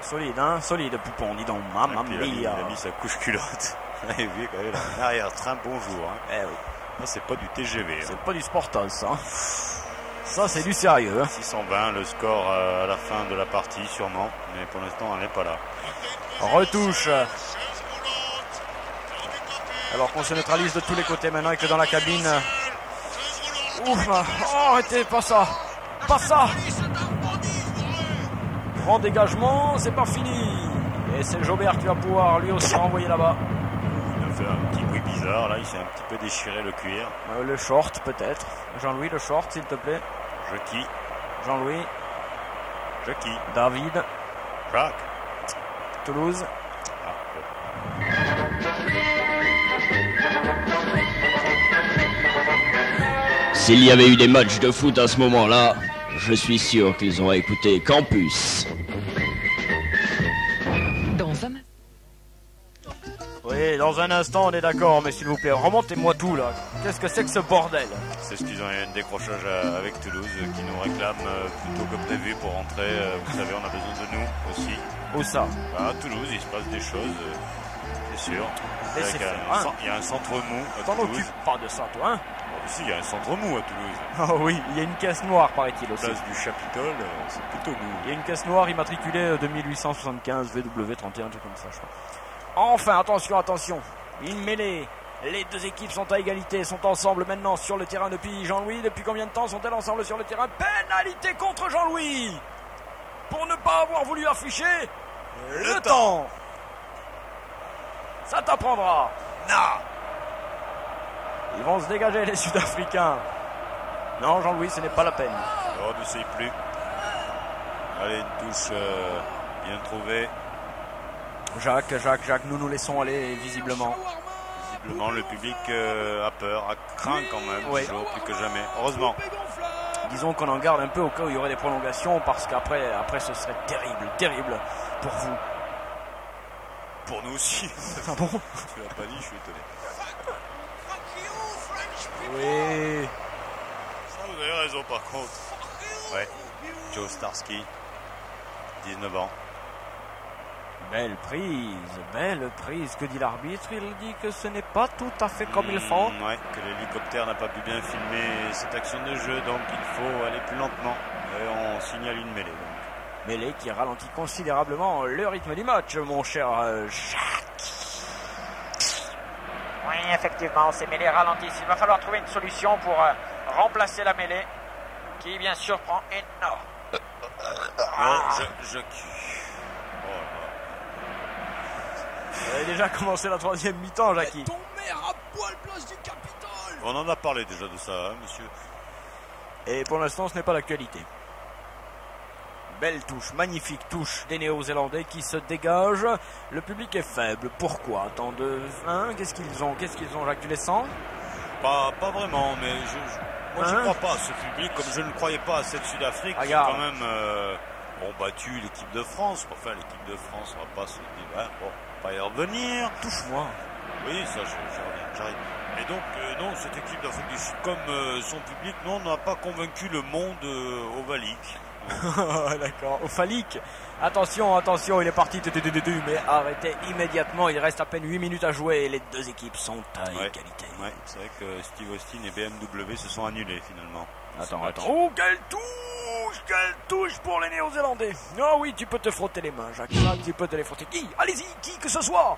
Solide, hein, solide, Poupon, dis donc. Mamma mia. Il a mis sa couche culotte. Et puis, quand même, arrière-train, bonjour. Hein. Eh oui. Ça, c'est pas du TGV. C'est pas du Sportaz, ça. Ça, c'est du sérieux. Hein. 620, le score à la fin de la partie, sûrement. Mais pour l'instant, on n'est pas là. Retouche. Alors qu'on se neutralise de tous les côtés maintenant et que dans la cabine... Ouf, oh, arrêtez, pas ça. Pas ça. Grand dégagement, c'est pas fini. Et c'est Jobert qui va pouvoir lui aussi renvoyer là-bas. Il a fait un petit bruit bizarre, là, il s'est un petit peu déchiré le cuir. Le short peut-être. Jean-Louis, le short s'il te plaît. Jackie. Jean-Louis. Jackie. David. Jacques. Toulouse. S'il y avait eu des matchs de foot à ce moment-là, je suis sûr qu'ils auraient écouté Campus. Oui, dans un instant, on est d'accord, mais s'il vous plaît, remontez-moi tout là. Qu'est-ce que c'est que ce bordel? C'est ce qu'ils ont eu un décrochage avec Toulouse qui nous réclame plutôt que prévu pour rentrer. Vous savez, on a besoin de nous aussi. Où ça? À Toulouse, il se passe des choses, c'est sûr. Il y a un centre mou à T'en Toulouse. occupe pas de ça, toi, hein? Si, il y a un centre mou à Toulouse. Oh oui, il y a une caisse noire, paraît-il aussi. Place du Chapitole, c'est plutôt mou. Il y a une caisse noire immatriculée 2875 VW31, un truc comme ça, je crois. Enfin, attention, attention. Une mêlée. Les deux équipes sont à égalité, sont ensemble maintenant sur le terrain depuis Jean-Louis. Depuis combien de temps sont-elles ensemble sur le terrain? Pénalité contre Jean-Louis pour ne pas avoir voulu afficher le temps. Ça t'apprendra. Non. Ils vont se dégager, les Sud-Africains. Non, Jean-Louis, ce n'est pas la peine. Oh, ne sait plus. Allez, une touche bien trouvée. Jacques, nous nous laissons aller visiblement. Visiblement, le public a peur, a craint quand même, oui. Toujours, plus que jamais. Heureusement. Disons qu'on en garde un peu au cas où il y aurait des prolongations, parce qu'après ce serait terrible pour vous. Pour nous aussi. Ah bon? Tu l'as pas dit, je suis étonné. Oui. Ça, vous avez raison par contre. Ouais. Joe Starsky, 19 ans. Belle prise, que dit l'arbitre? Il dit que ce n'est pas tout à fait comme il faut. Ouais, que l'hélicoptère n'a pas pu bien filmer cette action de jeu, donc il faut aller plus lentement. Et on signale une mêlée. Donc. Mêlée qui ralentit considérablement le rythme du match, mon cher Jacques. Oui, effectivement, ces mêlées ralentissent. Il va falloir trouver une solution pour remplacer la mêlée, qui bien sûr prend énorme. Vous avez déjà commencé la troisième mi-temps, Jackie. Ton mère à poil place du Capitole. On en a parlé déjà de ça, hein, monsieur. Et pour l'instant, ce n'est pas l'actualité. Belle touche, magnifique touche des Néo-Zélandais qui se dégagent. Le public est faible. Pourquoi? Tant de... Hein? Qu'est-ce qu'ils ont, Jacques? Tu les sens? Pas vraiment, mais moi je ne crois pas à ce public, comme je ne croyais pas à cette Sud-Afrique qui quand même ont battu l'équipe de France. Enfin, l'équipe de France, on va pas se dire, hein, bon, on va y revenir. Touche-moi. Oui, ça, j'arrive. Et donc, non, cette équipe d'Afrique du Sud, comme son public, non, n'a pas convaincu le monde ovalique. D'accord, ophalique. Attention, il est parti, mais arrêtez immédiatement. Il reste à peine 8 minutes à jouer et les deux équipes sont à égalité. Ouais, c'est vrai que Steve Austin et BMW se sont annulés finalement. Attends. Oh, quelle touche pour les Néo-Zélandais. Oh oui, tu peux te frotter les mains, Jacques. Tu peux te les frotter. Qui? Allez-y, qui que ce soit.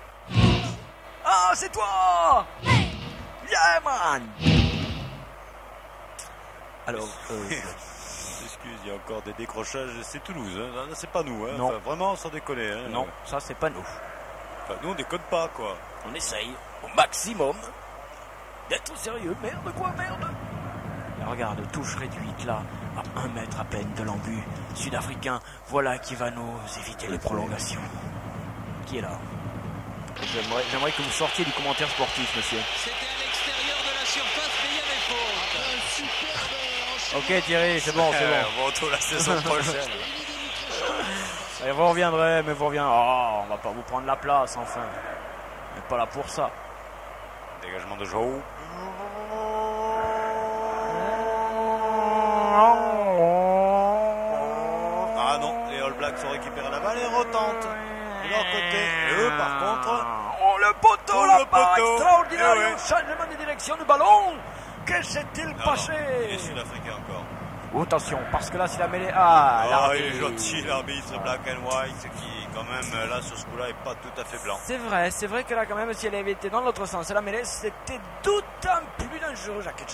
Ah, c'est toi. Yeah, man. Alors, excuse, il y a encore des décrochages. C'est Toulouse, hein. C'est pas nous. Hein. Non. Enfin, vraiment, sans déconner. Hein. Non, ça c'est pas nous. Enfin, nous, on déconne pas, quoi. On essaye au maximum d'être sérieux. Merde, merde. Et regarde, touche réduite là, à 1 mètre à peine de l'embut sud-africain. Voilà qui va nous éviter les prolongations. Qui est là? J'aimerais que vous sortiez du commentaire sportif, monsieur. C'était à l'extérieur de la surface, mais il y avait faute. Ok Thierry, c'est bon. On va retrouver la saison prochaine. Et vous reviendrez, mais vous reviendrez. Oh, on va pas vous prendre la place, enfin. On n'est pas là pour ça. Dégagement de Joe. Ah non, les All Blacks ont récupéré la balle et retentent de leur côté. Et eux, par contre... Oh, le poteau là-bas, extraordinaire. Oui. Changement de direction du ballon. Que s'est-il passé? Les Sud-Africains encore. Oh, attention, parce que là, c'est la mêlée... Ah, il est gentil, l'arbitre black and white, qui, quand même, là, sur ce coup-là, est pas tout à fait blanc. C'est vrai que là, quand même, si elle avait été dans l'autre sens, la mêlée, c'était d'autant plus dangereux, Jacques.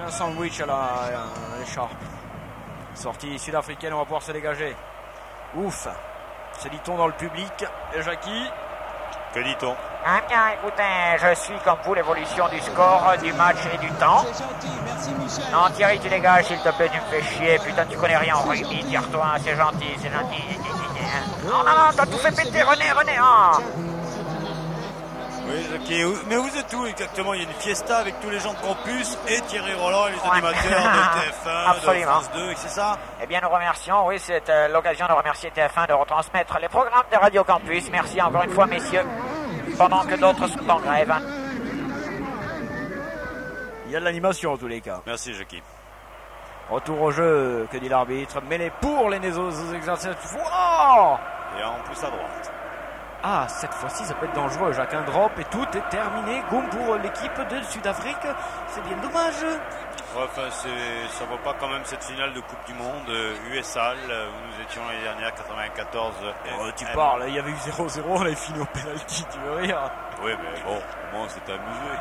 Un sandwich à l'écharpe. Sortie sud-africaine, on va pouvoir se dégager. Ouf. Se dit-on dans le public. Et Jackie? Que dit-on? Ah bien, écoutez, je suis comme vous l'évolution du score, du match et du temps. Non, Thierry, tu dégages, s'il te plaît, tu me fais chier. Putain, tu connais rien en rugby, tire-toi, c'est gentil, c'est gentil. Non, non, t'as tout fait péter, René, hein. Oui, ok, mais vous êtes où exactement? Il y a une fiesta avec tous les gens de campus et Thierry Roland et les animateurs de TF1, Absolument. de France 2, et c'est ça? Eh bien, nous remercions, oui, c'est l'occasion de remercier TF1 de retransmettre les programmes de Radio Campus. Merci encore une fois, messieurs, pendant que d'autres sont en grève. Il y a de l'animation en tous les cas. Merci, Jackie. Retour au jeu, que dit l'arbitre. Mêlé pour les exercices. Oh! Et en plus à droite. Ah, cette fois-ci, ça peut être dangereux. Jacques, un drop et tout est terminé. Goum pour l'équipe de Sud-Afrique. C'est bien dommage. Ouais, enfin, ça vaut pas quand même cette finale de Coupe du Monde USA où nous étions l'année dernière, 94. Tu parles, il y avait eu 0-0, on avait fini au penalty, tu veux rire? Oui, mais bon, au moins on s'est amusé.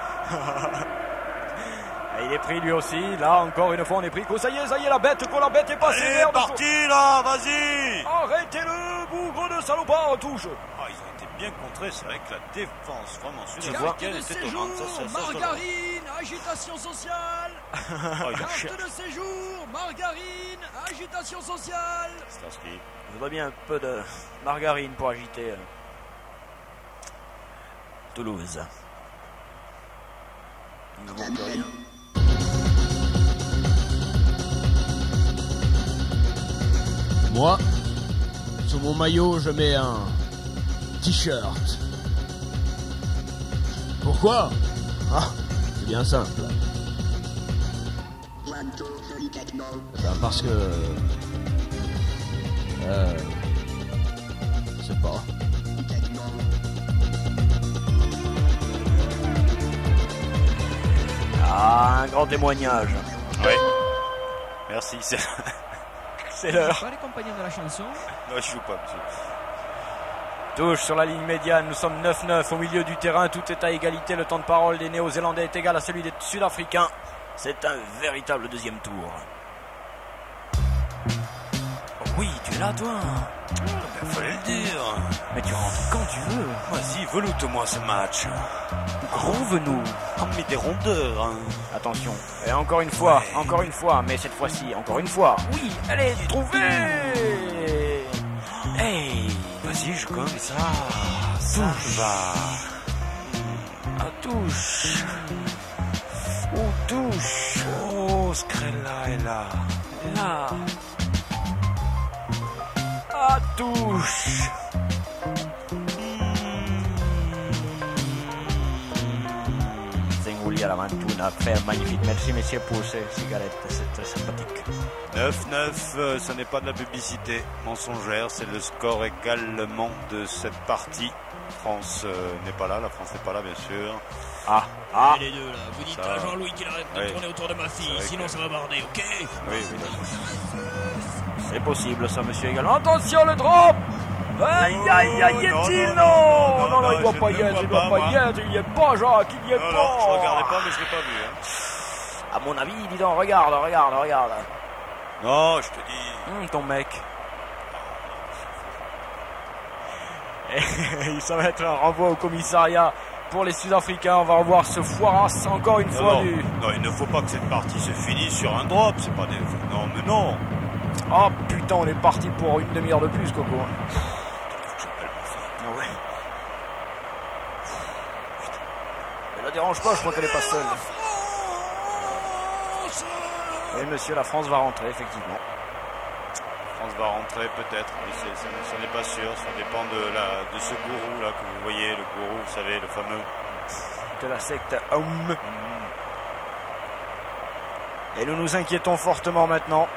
Il est pris lui aussi. Là, encore une fois, on est pris. Ça y est, la bête est passée. Allez, parti là, vas-y. Arrêtez-le, bougre de salopard, en touche. Ah, ils ont été bien contrés. C'est vrai que la défense, vraiment, sud-africaine était étonnante. Margarine, agitation sociale. Carte de séjour, margarine, agitation sociale. C'est inscrit. Je voudrais bien un peu de margarine pour agiter Toulouse. Nous n'avons plus rien. Moi, sur mon maillot, je mets un t-shirt. Pourquoi? Ah, c'est bien simple. Ben parce que... je sais pas. Ah, un grand témoignage. Oui. Merci, c'est l'heure. Pas les compagnons de la chanson. Non, je joue pas, monsieur. Touche sur la ligne médiane, nous sommes 9-9 au milieu du terrain, tout est à égalité, le temps de parole des Néo-Zélandais est égal à celui des Sud-Africains. C'est un véritable deuxième tour. Oh oui, tu es là toi? Ben, fallait le dire. Mais tu rentres quand tu veux. Vas-y, veloute-moi ce match. Groove-nous. Comme des rondeurs. Attention. Et encore une fois, mais cette fois-ci, encore une fois. Oui, allez, trouvé. Hey, vas-y, je connais ça. Touche. À touche. Oh, touche. Oh, Scrella est là. Là. À touche. Zengouli à la Mantouna fait un magnifique. Merci messieurs pour ces cigarettes, c'est très sympathique. 9-9, ce n'est pas de la publicité mensongère, c'est le score également de cette partie. France n'est pas là, la France n'est pas là bien sûr. Ah, les deux là, vous dites à Jean-Louis qu'il arrête de tourner autour de ma fille, sinon ça va barder, ok? Oui, d'accord. C'est possible ça monsieur également. Attention le drop. Aïe aïe aïe, y est-il? Non, il doit pas y être, il y est pas Jacques, il y est pas. Non, je regardais pas mais je l'ai pas vu. À mon avis, dis donc, regarde. Non, je te dis. Ton mec. Ça va être un renvoi au commissariat pour les Sud-Africains. On va revoir ce foirasse encore une fois. Non, il ne faut pas que cette partie se finisse sur un drop. C'est pas des... Non, mais non. Oh putain, on est parti pour une demi-heure de plus, Coco. Ah ouais. Elle la dérange pas, je crois qu'elle est pas seule. Oui, monsieur, la France va rentrer, effectivement. La France va rentrer peut-être, mais ça n'est pas sûr. Ça dépend de ce gourou là que vous voyez, le gourou, vous savez, le fameux. De la secte Aum. Et nous nous inquiétons fortement maintenant.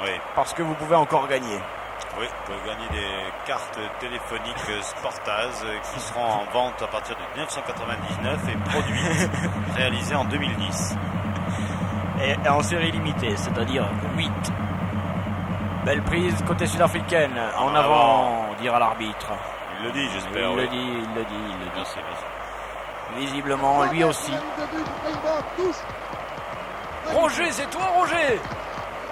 Oui. Parce que vous pouvez encore gagner. Oui, vous pouvez gagner des cartes téléphoniques Sportaz qui seront en vente à partir de 1999 et produites, réalisées en 2010. Et en série limitée, c'est-à-dire 8. Belle prise côté sud-africaine. En avant, dira l'arbitre. Il le dit, j'espère. Il le dit. Merci. Visiblement, lui aussi. Roger, c'est toi, Roger.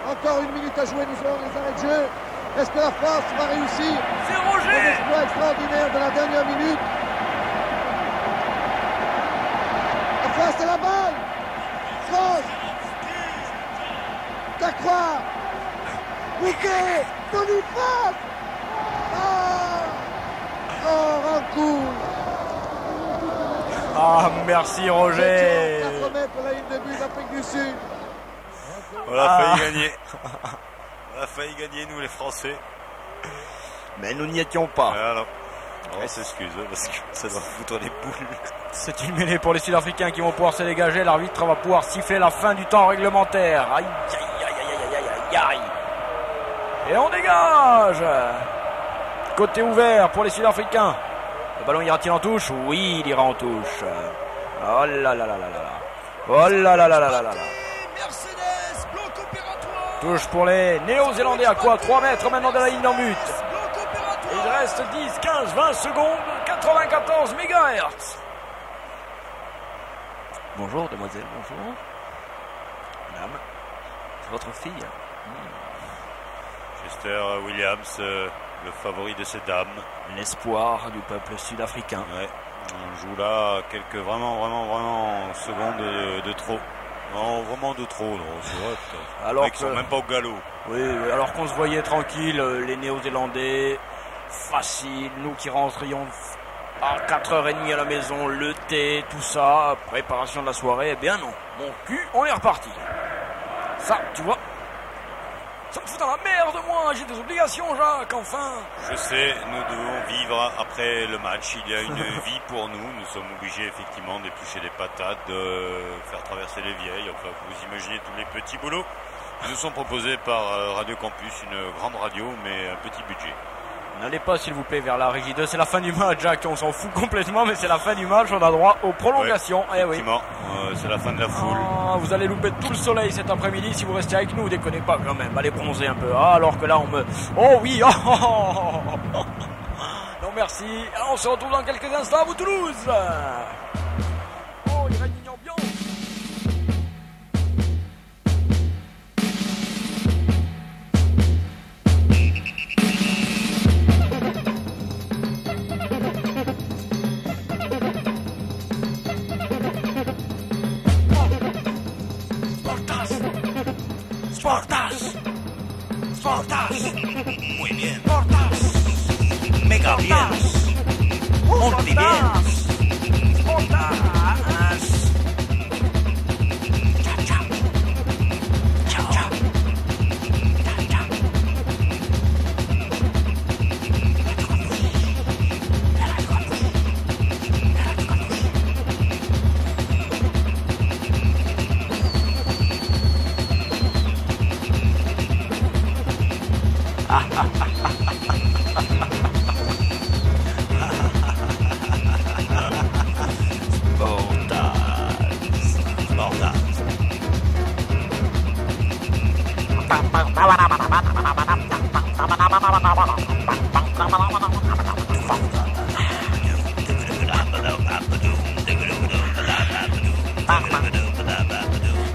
Encore une minute à jouer, nous aurons les arrêts de jeu. Est-ce que la France va réussir? C'est Roger. Un exploit extraordinaire de la dernière minute. La France c'est la balle. France. Lacroix. Bouquet. Boniface. Rancourt. Ah, merci Roger. 4 mètres la ligne de but d'Afrique du Sud. On a failli gagner. On a failli gagner, nous les Français. Mais nous n'y étions pas. Alors, on s'excuse parce que ça va foutre des boules. C'est une mêlée pour les Sud-Africains qui vont pouvoir se dégager. L'arbitre va pouvoir siffler la fin du temps réglementaire. Aïe, aïe, aïe, aïe, aïe, aïe, aïe. Et on dégage. Côté ouvert pour les Sud-Africains. Le ballon ira-t-il en touche? Oui, il ira en touche. Oh là là là là là là. Oh là là là là là là. Mercedes, bloc opératoire. Touche pour les Néo-Zélandais à quoi? 3 mètres maintenant de la ligne d'en but. Il reste 10, 15, 20 secondes. 94 MHz. Bonjour, demoiselle, bonjour. Madame, c'est votre fille. Chester Williams, le favori de ces dames. L'espoir du peuple sud-africain. Ouais. On joue là quelques vraiment secondes de trop. Non, vraiment de trop, non, c'est vrai, putain. Alors ils sont même pas au galop. Oui, alors qu'on se voyait tranquille, les Néo-Zélandais, facile, nous qui rentrions à 4h30 à la maison, le thé, tout ça, préparation de la soirée, eh bien non, mon cul, on est reparti. Ça, tu vois, ça me fout dans la merde, moi, j'ai des obligations, Jacques, enfin. Je sais, nous devons vivre après le match, il y a une vie pour nous, nous sommes obligés effectivement d'éplucher des patates, de faire traverser les vieilles, enfin vous imaginez tous les petits boulots. Ils nous sont proposés par Radio Campus, une grande radio, mais un petit budget. N'allez pas s'il vous plaît vers la régie 2, c'est la fin du match, Jacques, on s'en fout complètement, mais c'est la fin du match, on a droit aux prolongations. Ouais, effectivement, c'est la fin de la foule. Ah, vous allez louper tout le soleil cet après-midi si vous restez avec nous, déconnez pas quand même, allez bronzer un peu. Ah, alors que là on me... Oh oui, non merci, on se retrouve dans quelques instants à vous Toulouse. Oh, il règne une ambiance. Sportas, muy bien. Sportas, mega bien. Multi bien. Sportas. Chao, chao. Chao, chao. Chao, chao.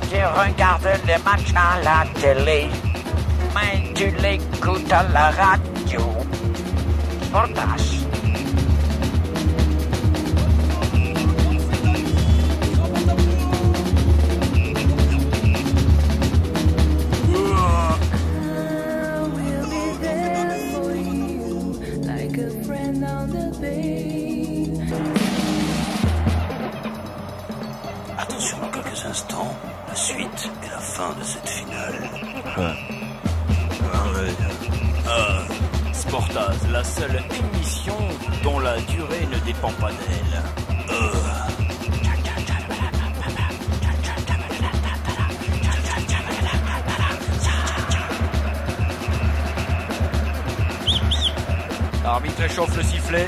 Tu regardes les matchs à la télé, mais tu l'écoutes à la radio. Sportas. Attention dans quelques instants, la suite et la fin de cette finale. Sportaz, la seule émission dont la durée ne dépend pas d'elle. L'arbitre échauffe le sifflet.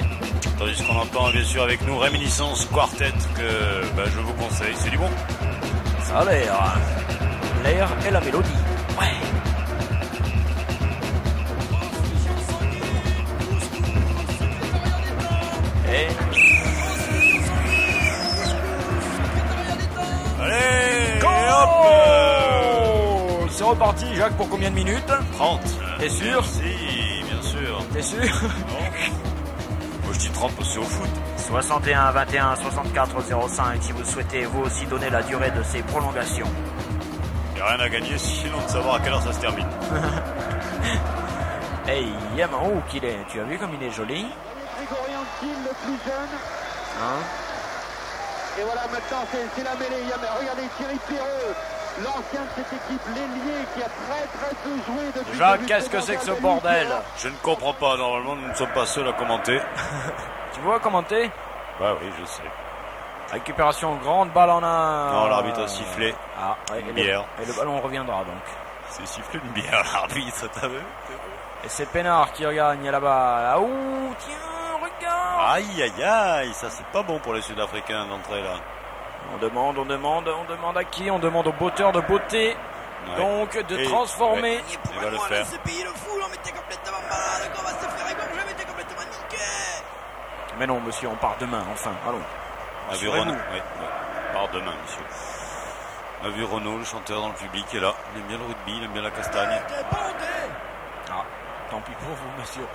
Tandis qu'on entend bien sûr avec nous Réminiscence Quartet que je vous conseille, c'est du bon. Ça a l'air. L'air et la mélodie. Ouais. Et... Allez, go hop reparti, Jacques, pour combien de minutes? 30. T'es sûr? Si, bien sûr. T'es sûr? Moi je dis 30 parce que c'est au foot. 61, 21, 64, 05, si vous souhaitez vous aussi donner la durée de ces prolongations. Il n'y a rien à gagner sinon de savoir à quelle heure ça se termine. Hey, Yamaou qu'il est, tu as vu comme il est joli? Grégorien Kiel, le plus jeune. Hein? Et voilà, maintenant c'est la mêlée. Regardez Thierry Perreux, l'ancien de cette équipe, l'ailier qui a très peu joué depuis. Jacques, qu'est-ce que c'est que ce bordel? Je ne comprends pas, normalement nous ne sommes pas seuls à commenter. Tu vois commenter? Bah oui, je sais. Récupération, grande balle en un. Non, l'arbitre a sifflé. Ah, ouais, une bière. Et le ballon reviendra donc. C'est sifflé une bière, l'arbitre, t'as vu? Et c'est Pénard qui regagne là-bas. Là. Ouh, tiens, regarde. Aïe, aïe, aïe, ça c'est pas bon pour les Sud-Africains d'entrée là. On demande à qui? On demande au botteur de beauté. Ouais. Donc de transformer. Ouais, il va le faire. Ce pays le fou, on m'était complètement malade, qu'on va se faire égorger, j'avais été complètement niqué. Mais non, monsieur, on part demain, enfin, allons. On a vu Renaud, ouais, on part demain, monsieur. On a vu Renaud, le chanteur dans le public, est là. Il aime bien le rugby, il aime bien la castagne. Ah, tant pis pour vous, monsieur.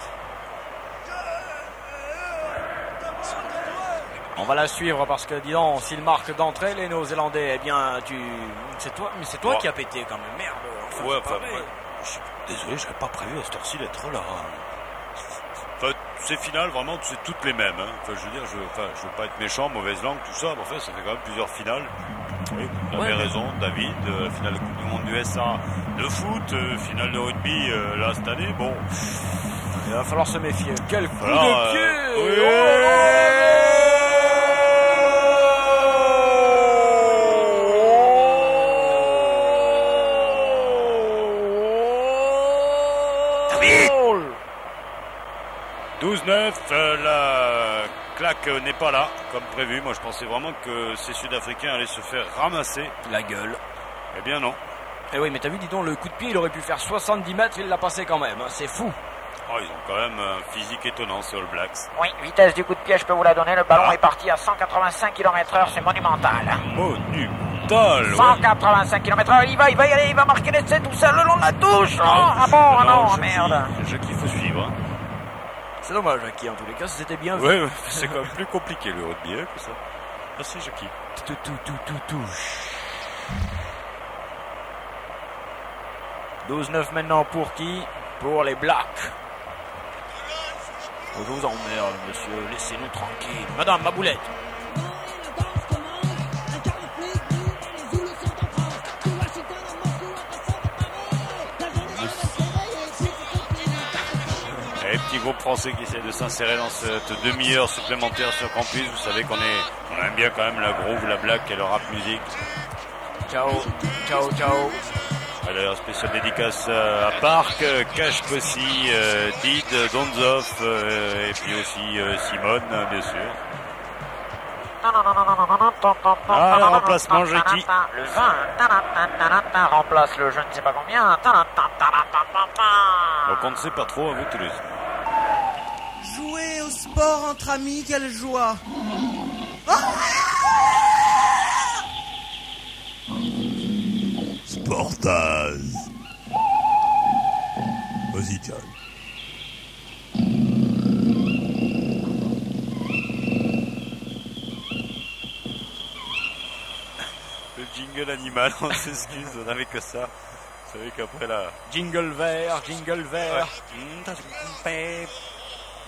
On va la suivre parce que, dis donc, s'il marque d'entrée, les Néo-Zélandais, eh bien, c'est toi, mais c'est toi qui as pété quand même, merde. Enfin, ouais, enfin, je suis désolé, j'avais pas prévu à cette heure-ci d'être là. Enfin, ces finales, vraiment, c'est toutes les mêmes. Hein. Enfin, je veux dire, je veux pas être méchant, mauvaise langue, tout ça. Mais enfin, ça fait quand même plusieurs finales. Oui, vous avez raison, David. Finale de Coupe du Monde du USA de foot, finale de rugby là cette année. Bon, il va falloir se méfier. Quel coup de pied! La claque n'est pas là, comme prévu. Moi, je pensais vraiment que ces Sud-Africains allaient se faire ramasser la gueule. Eh bien, non. Eh oui, mais t'as vu, dis donc, le coup de pied, il aurait pu faire 70 mètres, il l'a passé quand même. Hein. C'est fou. Oh, ils ont quand même un physique étonnant, ces All Blacks. Oui, vitesse du coup de pied, je peux vous la donner. Le ballon est parti à 185 km/h, c'est monumental. Monumental. 185 km/h, il va y aller, il va marquer l'essai tout seul le long de la touche. Ah bon, ah non, merde. Jackie, il faut suivre. Hein. C'est dommage, Jackie, en tous les cas, c'était bien vu. Ouais, c'est quand même plus compliqué le rugby que ça. Merci, Jackie. Touche. 12-9 maintenant pour qui? Pour les Blacks. Je vous emmerde, monsieur, laissez-nous tranquille. Madame, ma boulette. Les petits groupes français qui essaient de s'insérer dans cette demi-heure supplémentaire sur campus. Vous savez qu'on aime bien quand même la groove, la blague et le rap musique. Ciao. D'ailleurs, spéciale dédicace à Park, Cash Possi, Did, Donzoff et puis aussi Simone, bien sûr. Ah, le remplacement, Jackie. Le 20 remplace le je ne sais pas combien. Donc on ne sait pas trop, à vous Toulouse. Jouer au sport entre amis, quelle joie. Sportaz. Vas-y, tiens. Le jingle animal, on s'excuse, on n'avait que ça. Vous savez qu'après la... Jingle vert. Ouais.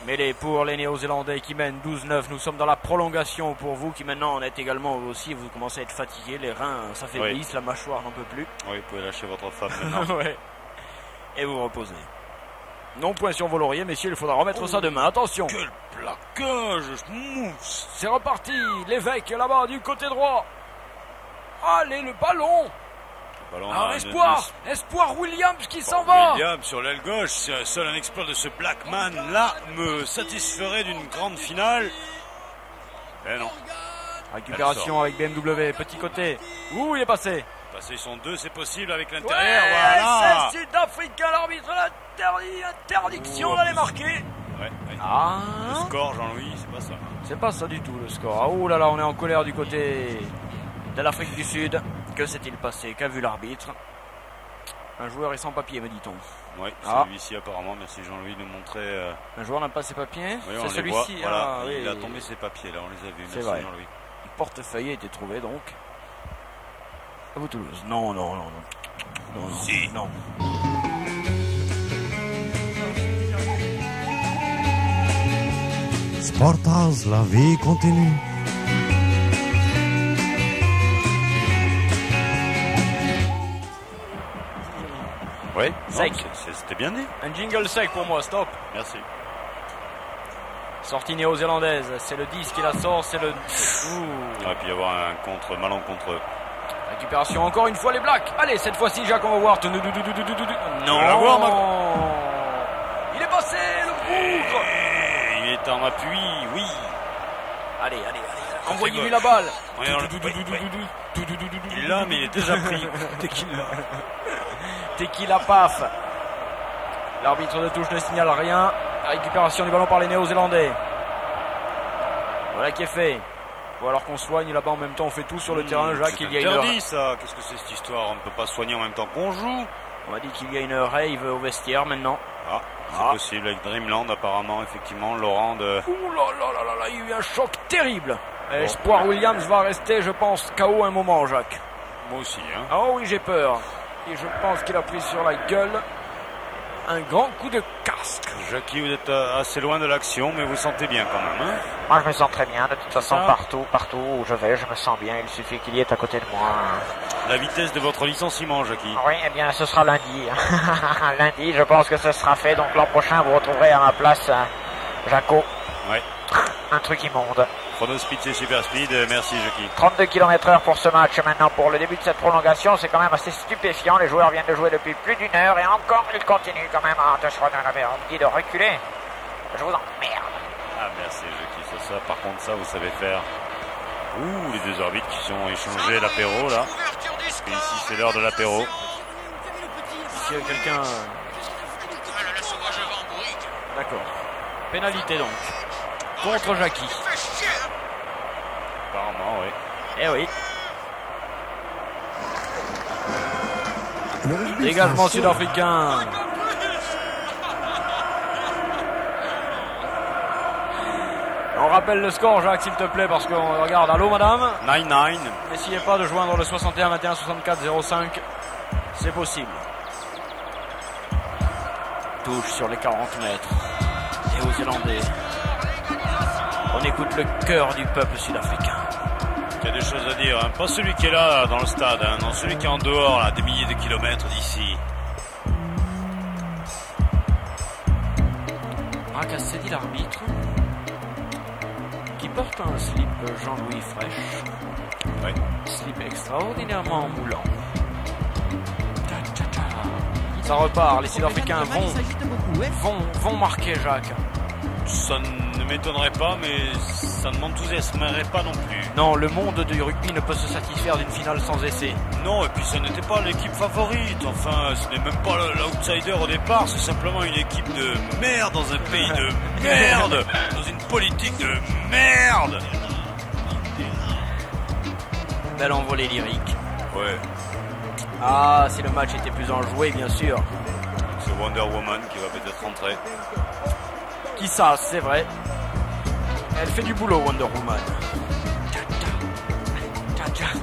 Mêlée pour les Néo-Zélandais qui mènent 12-9. Nous sommes dans la prolongation pour vous qui maintenant en êtes également aussi. Vous commencez à être fatigués, les reins s'affaiblissent, la mâchoire n'en peut plus. Oui, vous pouvez lâcher votre femme maintenant. Ouais. Et vous reposez. Non point sur vos lauriers, messieurs, il faudra remettre ça demain. Attention. Quel plaquage. C'est reparti. L'évêque est là-bas du côté droit. Allez, le ballon. Alors, espoir Williams qui s'en va. Williams sur l'aile gauche, seul un exploit de ce Blackman là me satisferait d'une grande finale. Mais non. Récupération avec BMW, petit côté. Ouh, il est passé. Passer son 2, c'est possible avec l'intérieur. Ouais, voilà. C'est Sud-Africain, l'arbitre interdiction d'aller marquer. Ouais. Ah. Le score, Jean-Louis, c'est pas ça. C'est pas ça du tout le score. Ah, ouh là là, on est en colère du côté de l'Afrique du Sud. Que s'est-il passé? Qu'a vu l'arbitre? Un joueur est sans papier, me dit-on. Oui, Ah. celui-ci apparemment, merci Jean-Louis de nous montrer. Un joueur n'a pas ses papiers. Oui, C'est on les voit. celui-ci. Voilà, Ah, oui. il a tombé ses papiers là, on les a vus. C'est Merci vrai. Jean-Louis. Le portefeuille a été trouvé donc. À vous Toulouse. Non, non, non, non. Non, non, Si. non. Sportaz, la vie continue. Ouais, Sec. C'était bien dit. Un jingle sec pour moi, stop. Merci. Sortie néo-zélandaise. C'est le 10 qui la sort, c'est le... Ouh. Il aurait pu y avoir un contre malencontreux. Récupération encore une fois les Blacks. Allez, cette fois-ci, Jacques, on va voir. Non. la voir, Il est passé, le bougre. Il est en appui, oui. Allez. Envoyez-lui la balle. Il l'a, mais il est déjà pris. Dès qu'il a paf. L'arbitre de touche ne signale rien. La récupération du ballon par les Néo-Zélandais. Voilà qui est fait. Ou alors qu'on soigne là-bas en même temps, on fait tout sur le terrain. Jacques, il y a une interdit ça. Qu'est-ce que c'est cette histoire? On ne peut pas soigner en même temps qu'on joue. On m'a dit qu'il y a une rave au vestiaire maintenant. Ah, c'est possible avec Dreamland apparemment, effectivement. Laurent de... Ouh là, il y a eu un choc terrible. Espoir Williams va rester, je pense, KO un moment, Jacques. Moi aussi, hein. Oh oui, j'ai peur. Et je pense qu'il a pris sur la gueule un grand coup de casque. Jackie, vous êtes assez loin de l'action, mais vous sentez bien quand même, hein? Moi, je me sens très bien. De toute façon, partout où je vais, je me sens bien. Il suffit qu'il y ait à côté de moi. La vitesse de votre licenciement, Jackie. Oui, eh bien, ce sera lundi. Lundi, je pense que ce sera fait. Donc l'an prochain, vous retrouverez à ma place Jaco. Ouais. Un truc immonde. Chronospeed, c'est super speed. Merci, Jackie. 32 km/h pour ce match maintenant. Pour le début de cette prolongation, c'est quand même assez stupéfiant. Les joueurs viennent de jouer depuis plus d'une heure et encore ils continuent quand même. Ah, on avait dit de reculer. Je vous emmerde. Ah, merci, Jackie. Ça, par contre, ça, vous savez faire. Ouh, les deux arbitres qui sont échangés l'apéro, là. Et ici, c'est l'heure de l'apéro. S'il y a quelqu'un... D'accord. Pénalité, donc. Contre Jackie. Apparemment, oui. Eh oui. Dégagement sud-africain. On rappelle le score, Jacques, s'il te plaît, parce qu'on regarde. Allô, madame? 9-9. N'essayez pas de joindre le 61 21 64 05. C'est possible. Touche sur les 40 mètres. Néo-zélandais. On écoute le cœur du peuple sud-africain. Il y a des choses à dire, hein. Pas celui qui est là dans le stade, hein. Non, celui qui est en dehors, là, des milliers de kilomètres d'ici. Ah, qu'est-ce que dit l'arbitre? Qui porte un slip Jean-Louis fraîche. Oui. Slip extraordinairement moulant. Ça repart, les Sud-Africains vont marquer, Jacques. Ça ne m'étonnerait pas, mais ça ne m'enthousiasmerait pas non plus. Non, le monde du rugby ne peut se satisfaire d'une finale sans essai. Non, et puis ça n'était pas l'équipe favorite. Enfin, ce n'est même pas l'outsider au départ. C'est simplement une équipe de merde dans un pays de merde, dans une politique de merde. Belle envolée lyrique. Ouais. Ah, si le match était plus enjoué, bien sûr. C'est Wonder Woman qui va peut-être rentrer. Qui ça, c'est vrai. Elle fait du boulot, Wonder Woman. Tcha-tcha,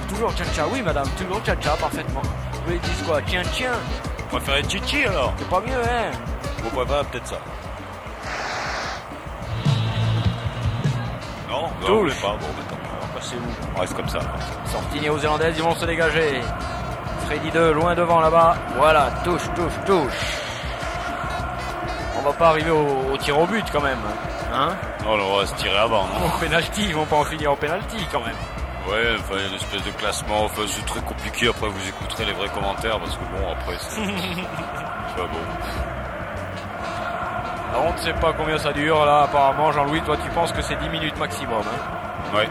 toujours tcha-tcha. Oui, madame, toujours tcha-tcha, parfaitement. Vous dites quoi? Tiens. Vous préférez Chichi alors? C'est pas mieux, hein? Vous préférez peut-être ça. Non, vous voulez pas. Bon, maintenant, on va passer où? On reste comme ça. Sortie néo-zélandaise, ils vont se dégager. Freddy 2, loin devant là-bas. Voilà, touche. On va pas arriver au tir au but quand même. Hein? Non, on va se tirer avant. Au pénalty, ils vont pas en finir au pénalty quand même. Ouais, enfin, il y a une espèce de classement. Enfin, c'est très compliqué. Après, vous écouterez les vrais commentaires parce que bon, après, c'est pas bon. Alors, on ne sait pas combien ça dure là, apparemment. Jean-Louis, toi, tu penses que c'est 10 minutes maximum, hein? Ouais.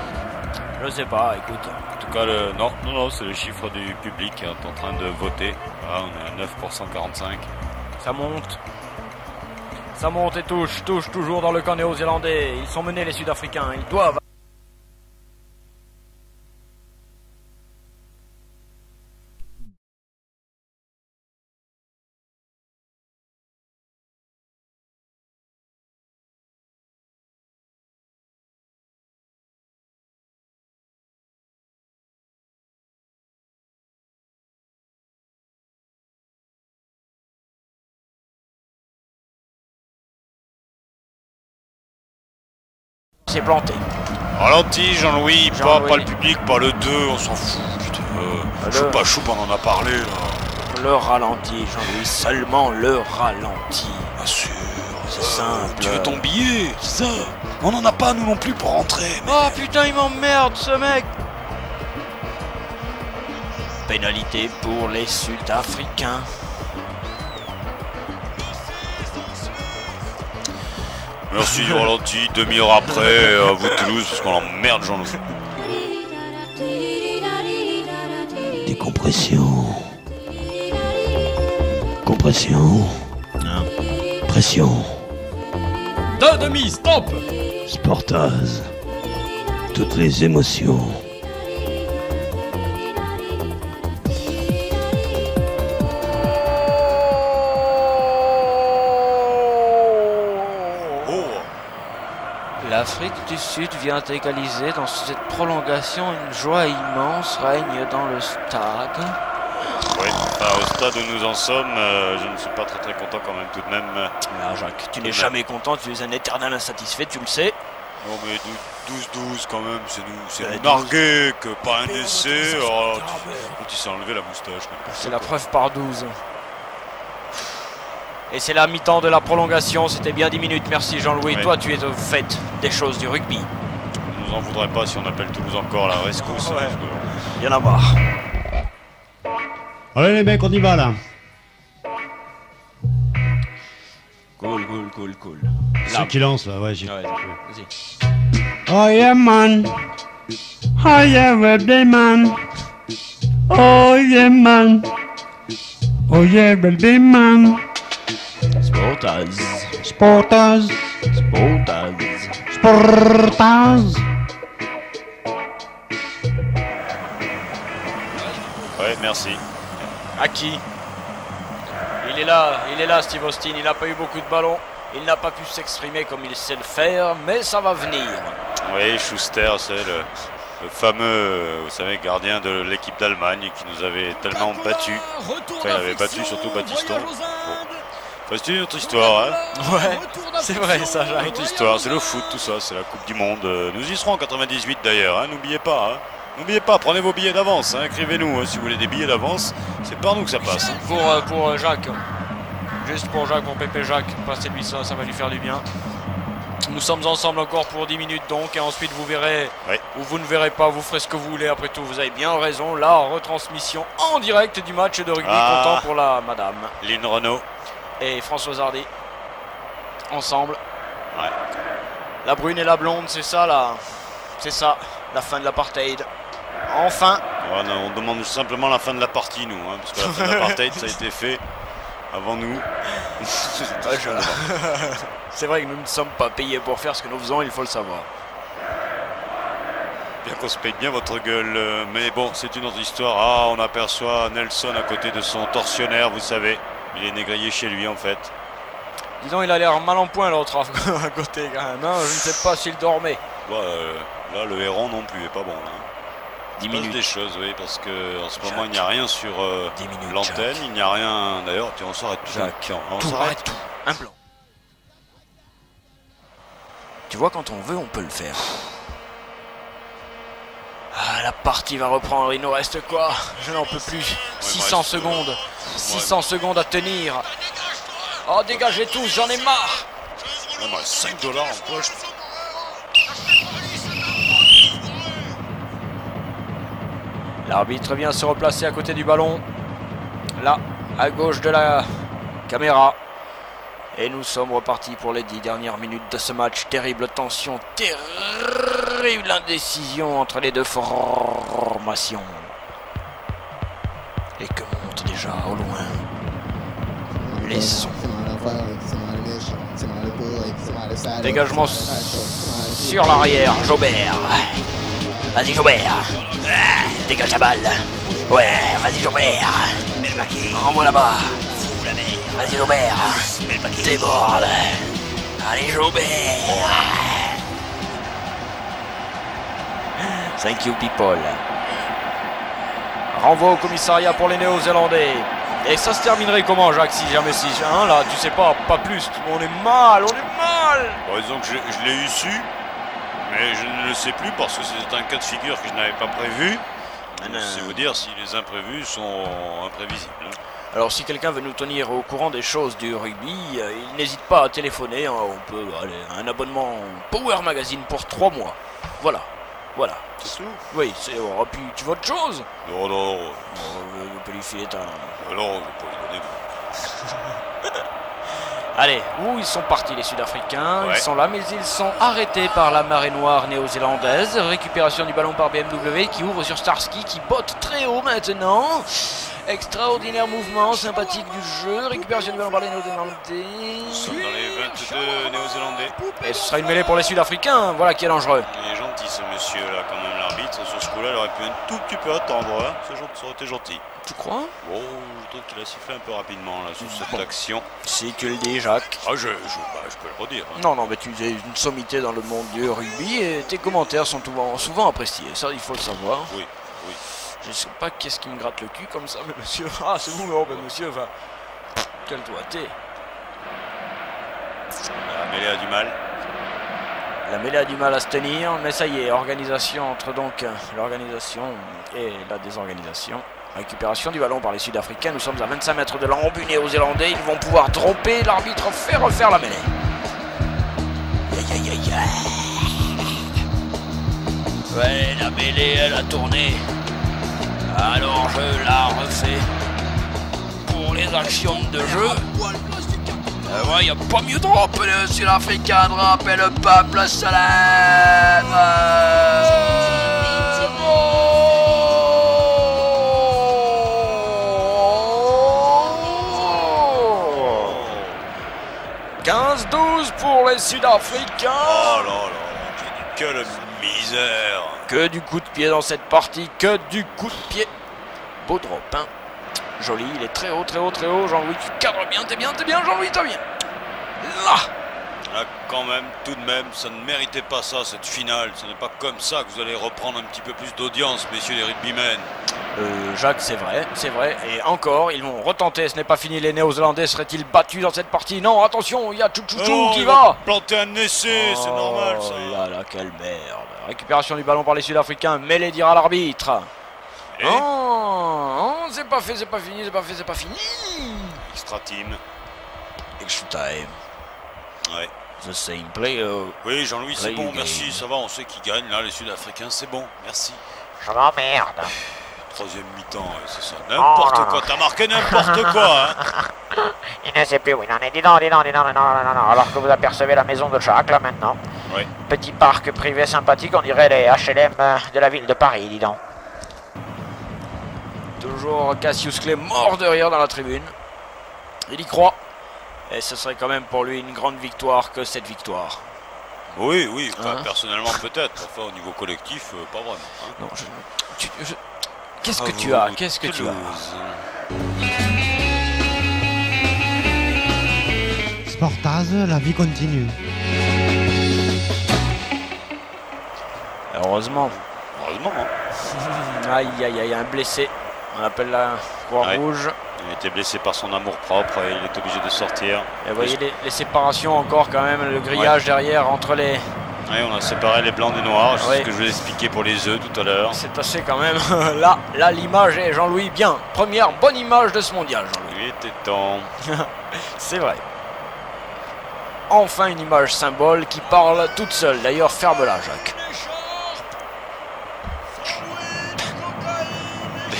Je sais pas, écoute. En tout cas, non, c'est le chiffre du public qui est en train de voter. Voilà, on est à 9%45. Ça monte et touche toujours dans le camp néo-zélandais. Ils sont menés, les Sud-Africains. Ils doivent s'est planté. Ralenti, Jean-Louis, pas le public, pas le 2, on s'en fout. Putain, choupa, on en a parlé là. Le ralenti, Jean-Louis, seulement le ralenti. Bien sûr. C'est simple. Tu veux ton billet, c'est ça? On n'en a pas nous non plus pour rentrer. Mais... Oh putain, il m'emmerde ce mec. Pénalité pour les Sud-Africains. Merci du ralenti, demi-heure après, à vous Toulouse, parce qu'on emmerde Jean-Louis. Décompression. Compression. Pression. De demi, stop. Sportaz. Toutes les émotions. L'Afrique du Sud vient égaliser dans cette prolongation. Une joie immense règne dans le stade. Oui, enfin, au stade où nous en sommes, je ne suis pas très content quand même tout de même. Ah, Jacques, tu n'es jamais content, tu es un éternel insatisfait, tu le sais. Non mais 12-12 quand même, c'est nous nargué que pas un essai. Oh, il s'est enlevé la moustache. C'est la preuve par 12. Et c'est la mi-temps de la prolongation, c'était bien 10 minutes, merci Jean-Louis. Oui. Toi tu es au fait des choses du rugby. Je nous en voudrais pas si on appelle Toulouse encore la rescousse. Ouais. Il y en a marre. Allez les mecs, on y va là. Cool. Ceux qui lancent là, ouais, j'ai... Ouais, vas-y. Oh yeah man. Oh yeah rugby man. Oh yeah man. Oh yeah rugby man. Sportaz. Sportaz. Ouais, merci. À qui? Il est là Steve Austin, il n'a pas eu beaucoup de ballons, il n'a pas pu s'exprimer comme il sait le faire, mais ça va venir. Oui, Schuster, c'est le fameux, vous savez, gardien de l'équipe d'Allemagne qui nous avait tellement battus. Enfin, il avait battu surtout Battiston. Bon. C'est une autre histoire, hein. Ouais, c'est vrai ça, Jacques. Une autre histoire, c'est le foot, tout ça, c'est la Coupe du Monde. Nous y serons en 98 d'ailleurs, hein, n'oubliez pas. Hein. N'oubliez pas, prenez vos billets d'avance, hein, écrivez-nous hein, si vous voulez des billets d'avance, c'est par nous que ça passe. Hein. Pour Jacques, juste pour Jacques, pour Pépé Jacques, passez-lui ça, ça va lui faire du bien. Nous sommes ensemble encore pour 10 minutes donc, et ensuite vous verrez, ou vous ne verrez pas, vous ferez ce que vous voulez, après tout vous avez bien raison, la retransmission en direct du match de rugby, content pour la madame. Lynn Renault. Et Françoise Hardy, ensemble. Ouais. La brune et la blonde, c'est ça là, c'est ça, la fin de l'apartheid. Enfin. Ouais, non, on demande simplement la fin de la partie nous, hein, parce que la fin de l'apartheid ça a été fait avant nous. C'est vrai que nous ne sommes pas payés pour faire ce que nous faisons, il faut le savoir. Bien qu'on se paye bien votre gueule, mais bon, c'est une autre histoire. Ah, on aperçoit Nelson à côté de son tortionnaire, vous savez. Il est négrier chez lui en fait. Disons, il a l'air mal en point l'autre à côté quand même, hein. Je ne sais pas s'il dormait. Bah, là, le héron non plus est pas bon. Là. 10 minutes. Des choses, oui, parce qu'en ce moment, il n'y a rien sur l'antenne, il n'y a rien. D'ailleurs, on s'arrête tout. On s'arrête tout. Un plan. Tu vois, quand on veut, on peut le faire. Ah, la partie va reprendre, il nous reste quoi? Je n'en peux plus. 600 secondes. 600 secondes à tenir. Oh, dégagez tous, j'en ai marre. On a 5 $ en poche. L'arbitre vient se replacer à côté du ballon. Là, à gauche de la caméra. Et nous sommes repartis pour les 10 dernières minutes de ce match. Terrible tension, terrible indécision entre les deux formations. Et que montent déjà au loin les sons. Dégagement sur l'arrière, Jobert. Vas-y Jobert. Dégage la balle. Ouais, vas-y Jobert. Renvoie là-bas. Vas-y Jobert. Déborde. Allez Jobert. Thank you people. Renvoi au commissariat pour les Néo-Zélandais. Et ça se terminerait comment, Jacques, si jamais hein, là, tu sais pas plus. On est mal. Bon, disons que je l'ai eu su, Mais je ne le sais plus parce que c'est un cas de figure que je n'avais pas prévu. C'est vous dire si les imprévus sont imprévisibles. Alors si quelqu'un veut nous tenir au courant des choses du rugby, il n'hésite pas à téléphoner. Hein, on peut aller un abonnement Power Magazine pour 3 mois. Voilà. Voilà. C'est tout? Oui, oh, puis tu veux autre chose? Non, non. On peut lui filer ta... Alors, je vais pas lui donner. Allez, où ils sont partis les Sud-Africains? Ouais. Ils sont là, mais ils sont arrêtés par la marée noire néo-zélandaise. Récupération du ballon par BMW qui ouvre sur Starsky, qui botte très haut maintenant. Extraordinaire mouvement, sympathique du jeu. Récupération du ballon par les Néo-Zélandais. Nous sommes dans les 22 Néo-Zélandais. Et ce sera une mêlée pour les Sud-Africains. Voilà qui est dangereux. Il est gentil ce monsieur-là, quand même, l'arbitre. Sur ce coup-là, il aurait pu un tout petit peu attendre. Hein. Ça aurait été gentil. Tu crois? Bon, je trouve qu'il a sifflé un peu rapidement là, sur cette action. Si tu le dis, Jacques. Ah, je peux le redire. Hein. Non, mais tu es une sommité dans le monde du rugby et tes commentaires sont souvent appréciés. Ça, il faut le savoir. Oui, oui. Je sais pas qu'est-ce qui me gratte le cul comme ça, mais monsieur. Ah, c'est vous, non, mais monsieur, enfin. Calme-toi, t'es. La mêlée a du mal. La mêlée a du mal à se tenir, mais ça y est, organisation entre donc l'organisation et la désorganisation. Récupération du ballon par les Sud-Africains. Nous sommes à 25 mètres de l'embut néo-zélandais. Ils vont pouvoir dropper. L'arbitre fait refaire la mêlée. Aïe, aïe, aïe, aïe. Ouais, la mêlée, elle a tourné. Alors je la refais pour les actions de jeu. Ouais, y a pas mieux drop, le Sud-Africain drop et le peuple se lève. 15-12 pour les Sud-Africains. Oh là là, quelle misère. Que du coup de pied dans cette partie, que du coup de pied. Beau drop, hein. Joli, il est très haut, très haut, très haut. Jean-Louis, tu cadres bien, t'es bien, Jean-Louis, t'es bien. Là. Là, quand même, tout de même, ça ne méritait pas ça, cette finale. Ce n'est pas comme ça que vous allez reprendre un petit peu plus d'audience, messieurs les rugbymen. Jacques, c'est vrai. Et encore, ils vont retenter. Ce n'est pas fini. Les Néo-Zélandais seraient-ils battus dans cette partie? Non, attention, il y a Chouchou qui va. Planter un essai, c'est normal ça. Oh là là, quelle merde. Récupération du ballon par les Sud-Africains. Mêlée dira l'arbitre. Oh, c'est pas fait, c'est pas fini, c'est pas fini. Extra team. Extra time. Ouais. The same play. Oui, Jean-Louis, c'est bon, game. merci, ça va, on sait qui gagne, là, les Sud-Africains, c'est bon, merci. Je m'emmerde. Troisième mi-temps, c'est ça, n'importe quoi, t'as marqué n'importe quoi, hein. Il ne sait plus où il en est, dis donc, alors que vous apercevez la maison de Jacques, là, maintenant. Oui. Petit parc privé sympathique, on dirait les HLM de la ville de Paris, dis donc. Toujours Cassius Clay mort de rire dans la tribune. Il y croit. Et ce serait quand même pour lui une grande victoire que cette victoire. Oui, oui, enfin, personnellement peut-être, enfin au niveau collectif, pas vraiment. Hein. Non, qu'est-ce que tu as? Qu'est-ce que tu as? Sportaz, la vie continue. Heureusement. Heureusement, hein. Aïe, aïe, aïe, un blessé. On appelle la Croix-Rouge. Il était blessé par son amour propre et il est obligé de sortir. Et vous voyez les séparations encore quand même, le grillage derrière entre les... Oui, on a séparé les blancs des noirs, c'est ce que je vous ai expliqué pour les œufs tout à l'heure. C'est assez quand même. Là l'image est Jean-Louis bien. Première bonne image de ce mondial, Jean-Louis. Il était temps. C'est vrai. Enfin une image symbole qui parle toute seule. D'ailleurs, ferme-la, Jacques.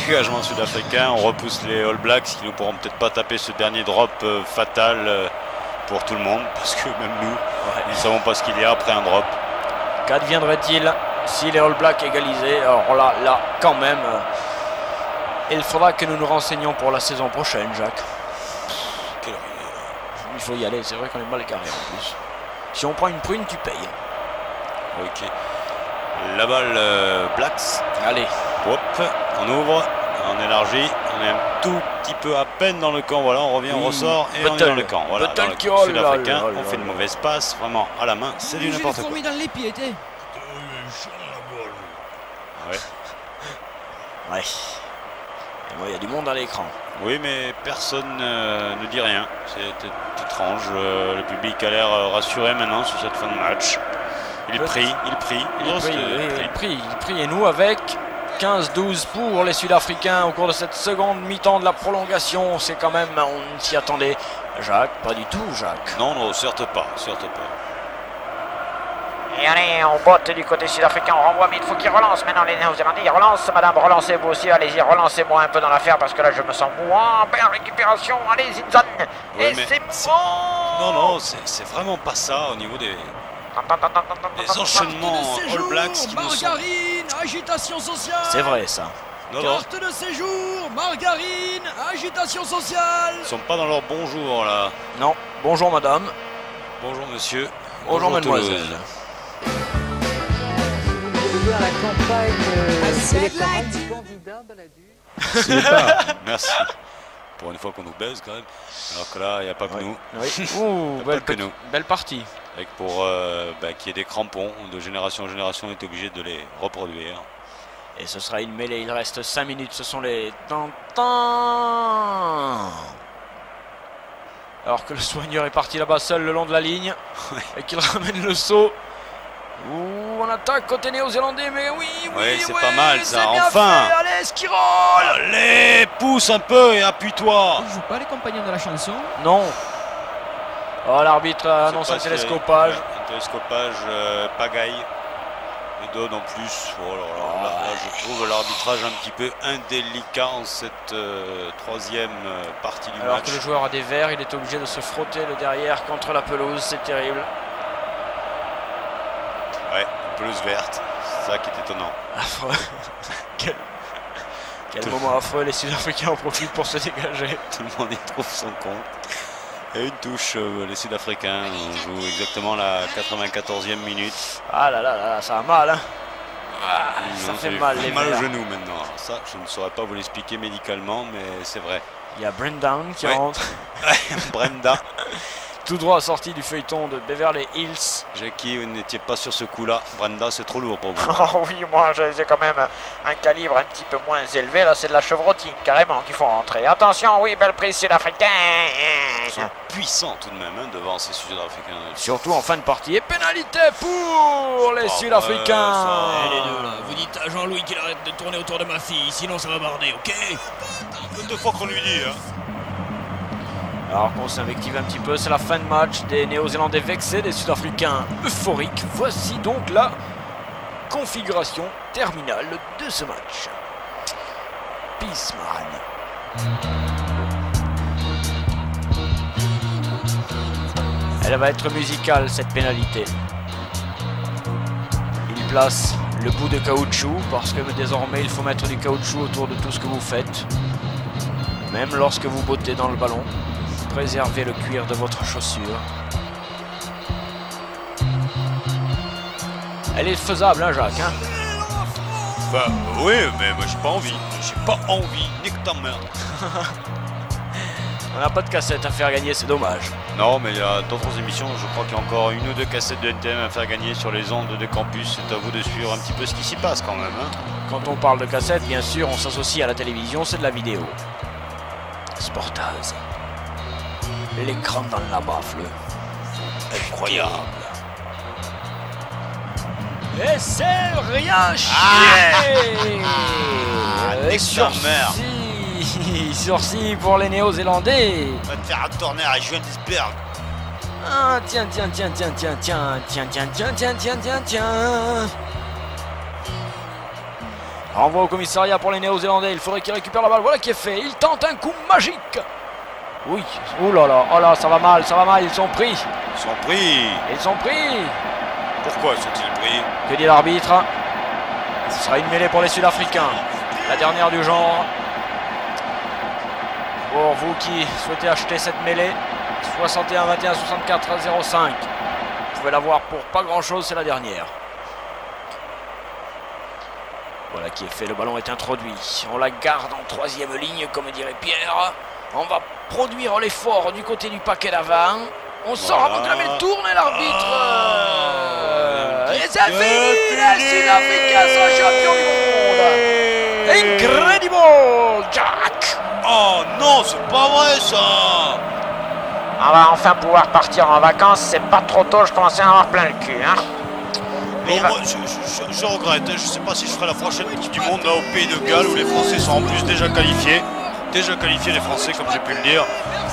Dégagement sud-africain, on repousse les All Blacks qui ne pourront peut-être pas taper ce dernier drop fatal pour tout le monde parce que même nous, nous ne savons pas ce qu'il y a après un drop. Qu'adviendrait-il si les All Blacks égalisaient? Alors là, quand même, il faudra que nous nous renseignions pour la saison prochaine, Jacques. Il faut y aller, c'est vrai qu'on est mal carré en plus. Si on prend une prune, tu payes. Ok. La balle Blacks. Allez. Hop, on ouvre, on élargit, on est un tout petit peu à peine dans le camp, voilà, on revient, on ressort et on est dans le camp. Voilà, dans le camp sud-africain, on fait une mauvaise passe, vraiment à la main, c'est du n'importe quoi. dans les pieds, t'es. Ouais. Ouais. Et moi, il y a du monde à l'écran. Oui, mais personne ne dit rien. C'est étrange. Le public a l'air rassuré maintenant sur cette fin de match. Il prie. Et nous avec 15-12 pour les Sud-Africains au cours de cette seconde mi-temps de la prolongation. C'est quand même, on s'y attendait. Jacques, pas du tout, Jacques. Non, certes pas. Et allez, on botte du côté sud-africain, on renvoie, mais il faut qu'ils relancent maintenant les Néo-Zélandais. Ils relancent, madame, relancez-vous aussi, allez-y, relancez-moi un peu dans l'affaire parce que là je me sens mouant. Belle récupération, allez, Zinzan. Et c'est bon. Non, c'est vraiment pas ça au niveau des enchaînements All Blacks qui nous sont... Margarine, agitation sociale. C'est vrai ça. Carte de séjour, margarine, agitation sociale. Ils sont pas dans leur bonjour là. Non, bonjour madame. Bonjour monsieur. Bonjour mademoiselle. À la campagne électorale du candidat de la DU. C'est pas. Merci. Pour une fois qu'on nous baise quand même. Alors que là, il n'y a pas que nous. Oui. Belle partie. Avec pour qu'il y ait des crampons, de génération en génération, on est obligé de les reproduire. Et ce sera une mêlée, il reste 5 minutes, ce sont les tantans. Alors que le soigneur est parti là-bas seul le long de la ligne. Et qu'il ramène le saut. Ouh, on attaque côté néo-zélandais, mais oui, c'est pas mal ça, enfin. Fait. Allez, Skirol. Allez, pousse un peu et appuie-toi. On joue pas les compagnons de la chanson? Non. Oh, l'arbitre annonce un télescopage. Un télescopage, pagaille. Et donne en plus. Oh là, je trouve l'arbitrage un petit peu indélicat en cette troisième partie du match. Alors que le joueur a des verres, il est obligé de se frotter le derrière contre la pelouse, c'est terrible. Ouais, pelouse verte, c'est ça qui est étonnant. Affreux. Quel moment affreux, les Sud-Africains en profitent pour se dégager. Tout le monde y trouve son compte. Et une touche, les Sud-Africains, on joue exactement la 94e minute. Ah là, ça a mal, hein. Ça fait mal, les mal au genou maintenant. Alors ça, je ne saurais pas vous l'expliquer médicalement, mais c'est vrai. Il y a Brendan qui rentre. Brenda. Tout droit sorti du feuilleton de Beverly Hills. Jackie, vous n'étiez pas sur ce coup-là. Brenda, c'est trop lourd pour vous. Oh oui, moi j'ai quand même un calibre un petit peu moins élevé. Là, c'est de la chevrotine carrément qu'il faut rentrer. Attention, oui, belle prise sud-africaine. Ils sont puissants tout de même devant ces Sud-Africains. Surtout en fin de partie. Et pénalité pour les Sud-Africains. Et les deux là. Vous dites à Jean-Louis qu'il arrête de tourner autour de ma fille, sinon ça va barder, ok? Deux fois qu'on lui dit, hein. Alors qu'on s'invective un petit peu, c'est la fin de match, des Néo-Zélandais vexés, des Sud-Africains euphoriques. Voici donc la configuration terminale de ce match. Peaceman. Elle va être musicale, cette pénalité. Il place le bout de caoutchouc, parce que désormais il faut mettre du caoutchouc autour de tout ce que vous faites. Même lorsque vous bottez dans le ballon. Préservez le cuir de votre chaussure. Elle est faisable, hein, Jacques, hein? Bah oui, mais moi j'ai pas envie. J'ai pas envie, nique ta mère. On n'a pas de cassette à faire gagner, c'est dommage. Non, mais il y a d'autres émissions. Je crois qu'il y a encore une ou deux cassettes de NTM à faire gagner sur les ondes de campus. C'est à vous de suivre un petit peu ce qui s'y passe quand même, hein? Quand on parle de cassette, bien sûr, on s'associe à la télévision, c'est de la vidéo. Sportaz. L'écran dans la baffle. Incroyable. Et c'est rien chier. Sursis pour les Néo-Zélandais. Va te faire tourner à Johannesburg. Ah, tiens. Renvoi au commissariat pour les Néo-Zélandais. Il faudrait qu'ils récupèrent la balle. Voilà qui est fait. Il tente un coup magique. Oui, oh là, ça va mal, ils sont pris. Ils sont pris. Pourquoi sont-ils pris? Que dit l'arbitre? Ce sera une mêlée pour les Sud-Africains. La dernière du genre. Pour vous qui souhaitez acheter cette mêlée, 61 21 64 05. Vous pouvez l'avoir pour pas grand-chose, c'est la dernière. Voilà qui est fait, le ballon est introduit. On la garde en troisième ligne, comme dirait Pierre. On va produire l'effort du côté du paquet d'avant. On sort avant que la mêlée tourne et l'arbitre. Et c'est fini, les Sud-Africains sont champions du monde. Incredible, Jack. Oh non, c'est pas vrai ça. On va enfin pouvoir partir en vacances, c'est pas trop tôt, je commençais à avoir plein le cul, hein. Bon, moi, je regrette, je sais pas si je ferai la prochaine Coupe du Monde là, au Pays de Galles où les Français sont en plus déjà qualifiés. Déjà qualifiés les Français, comme j'ai pu le dire.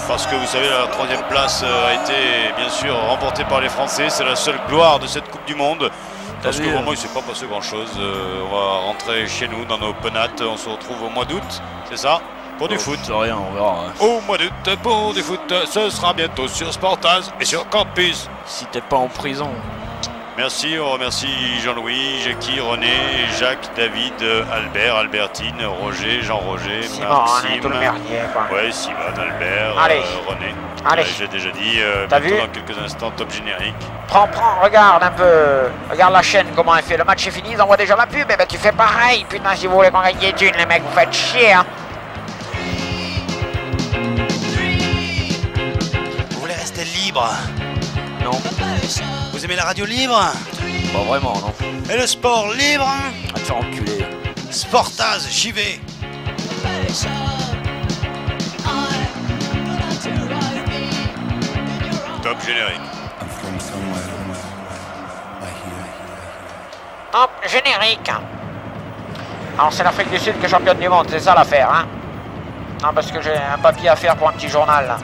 Parce que vous savez, la 3e place a été bien sûr remportée par les Français. C'est la seule gloire de cette Coupe du Monde. Parce que vraiment il ne s'est pas passé grand chose. On va rentrer chez nous dans nos penates. On se retrouve au mois d'août, c'est ça? Pour du foot. Rien, on verra. Hein. Au mois d'août, pour du foot, ce sera bientôt sur Sportaz et sur Campus. Si t'es pas en prison. Merci, on remercie Jean-Louis, Jackie, René, Jacques, David, Albert, Albertine, Roger, Jean-Roger, Maxime. Tout le merdier, quoi. Ouais, Simon, Albert, René. Allez. J'ai déjà dit, t'as vu? Dans quelques instants, top générique. Prends, regarde un peu. Regarde la chaîne, comment elle fait. Le match est fini, ils envoient déjà la pub. Et ben tu fais pareil. Putain, si vous voulez qu'on gagne des thunes, les mecs, vous faites chier, hein. Vous voulez rester libre? Non. Vous aimez la radio libre? Pas vraiment, non. Et le sport libre? À te faire enculer. Sportaz, j'y vais. Top générique. Hop, générique. Alors c'est l'Afrique du Sud qui est championne du monde, c'est ça l'affaire, hein. Non, parce que j'ai un papier à faire pour un petit journal là.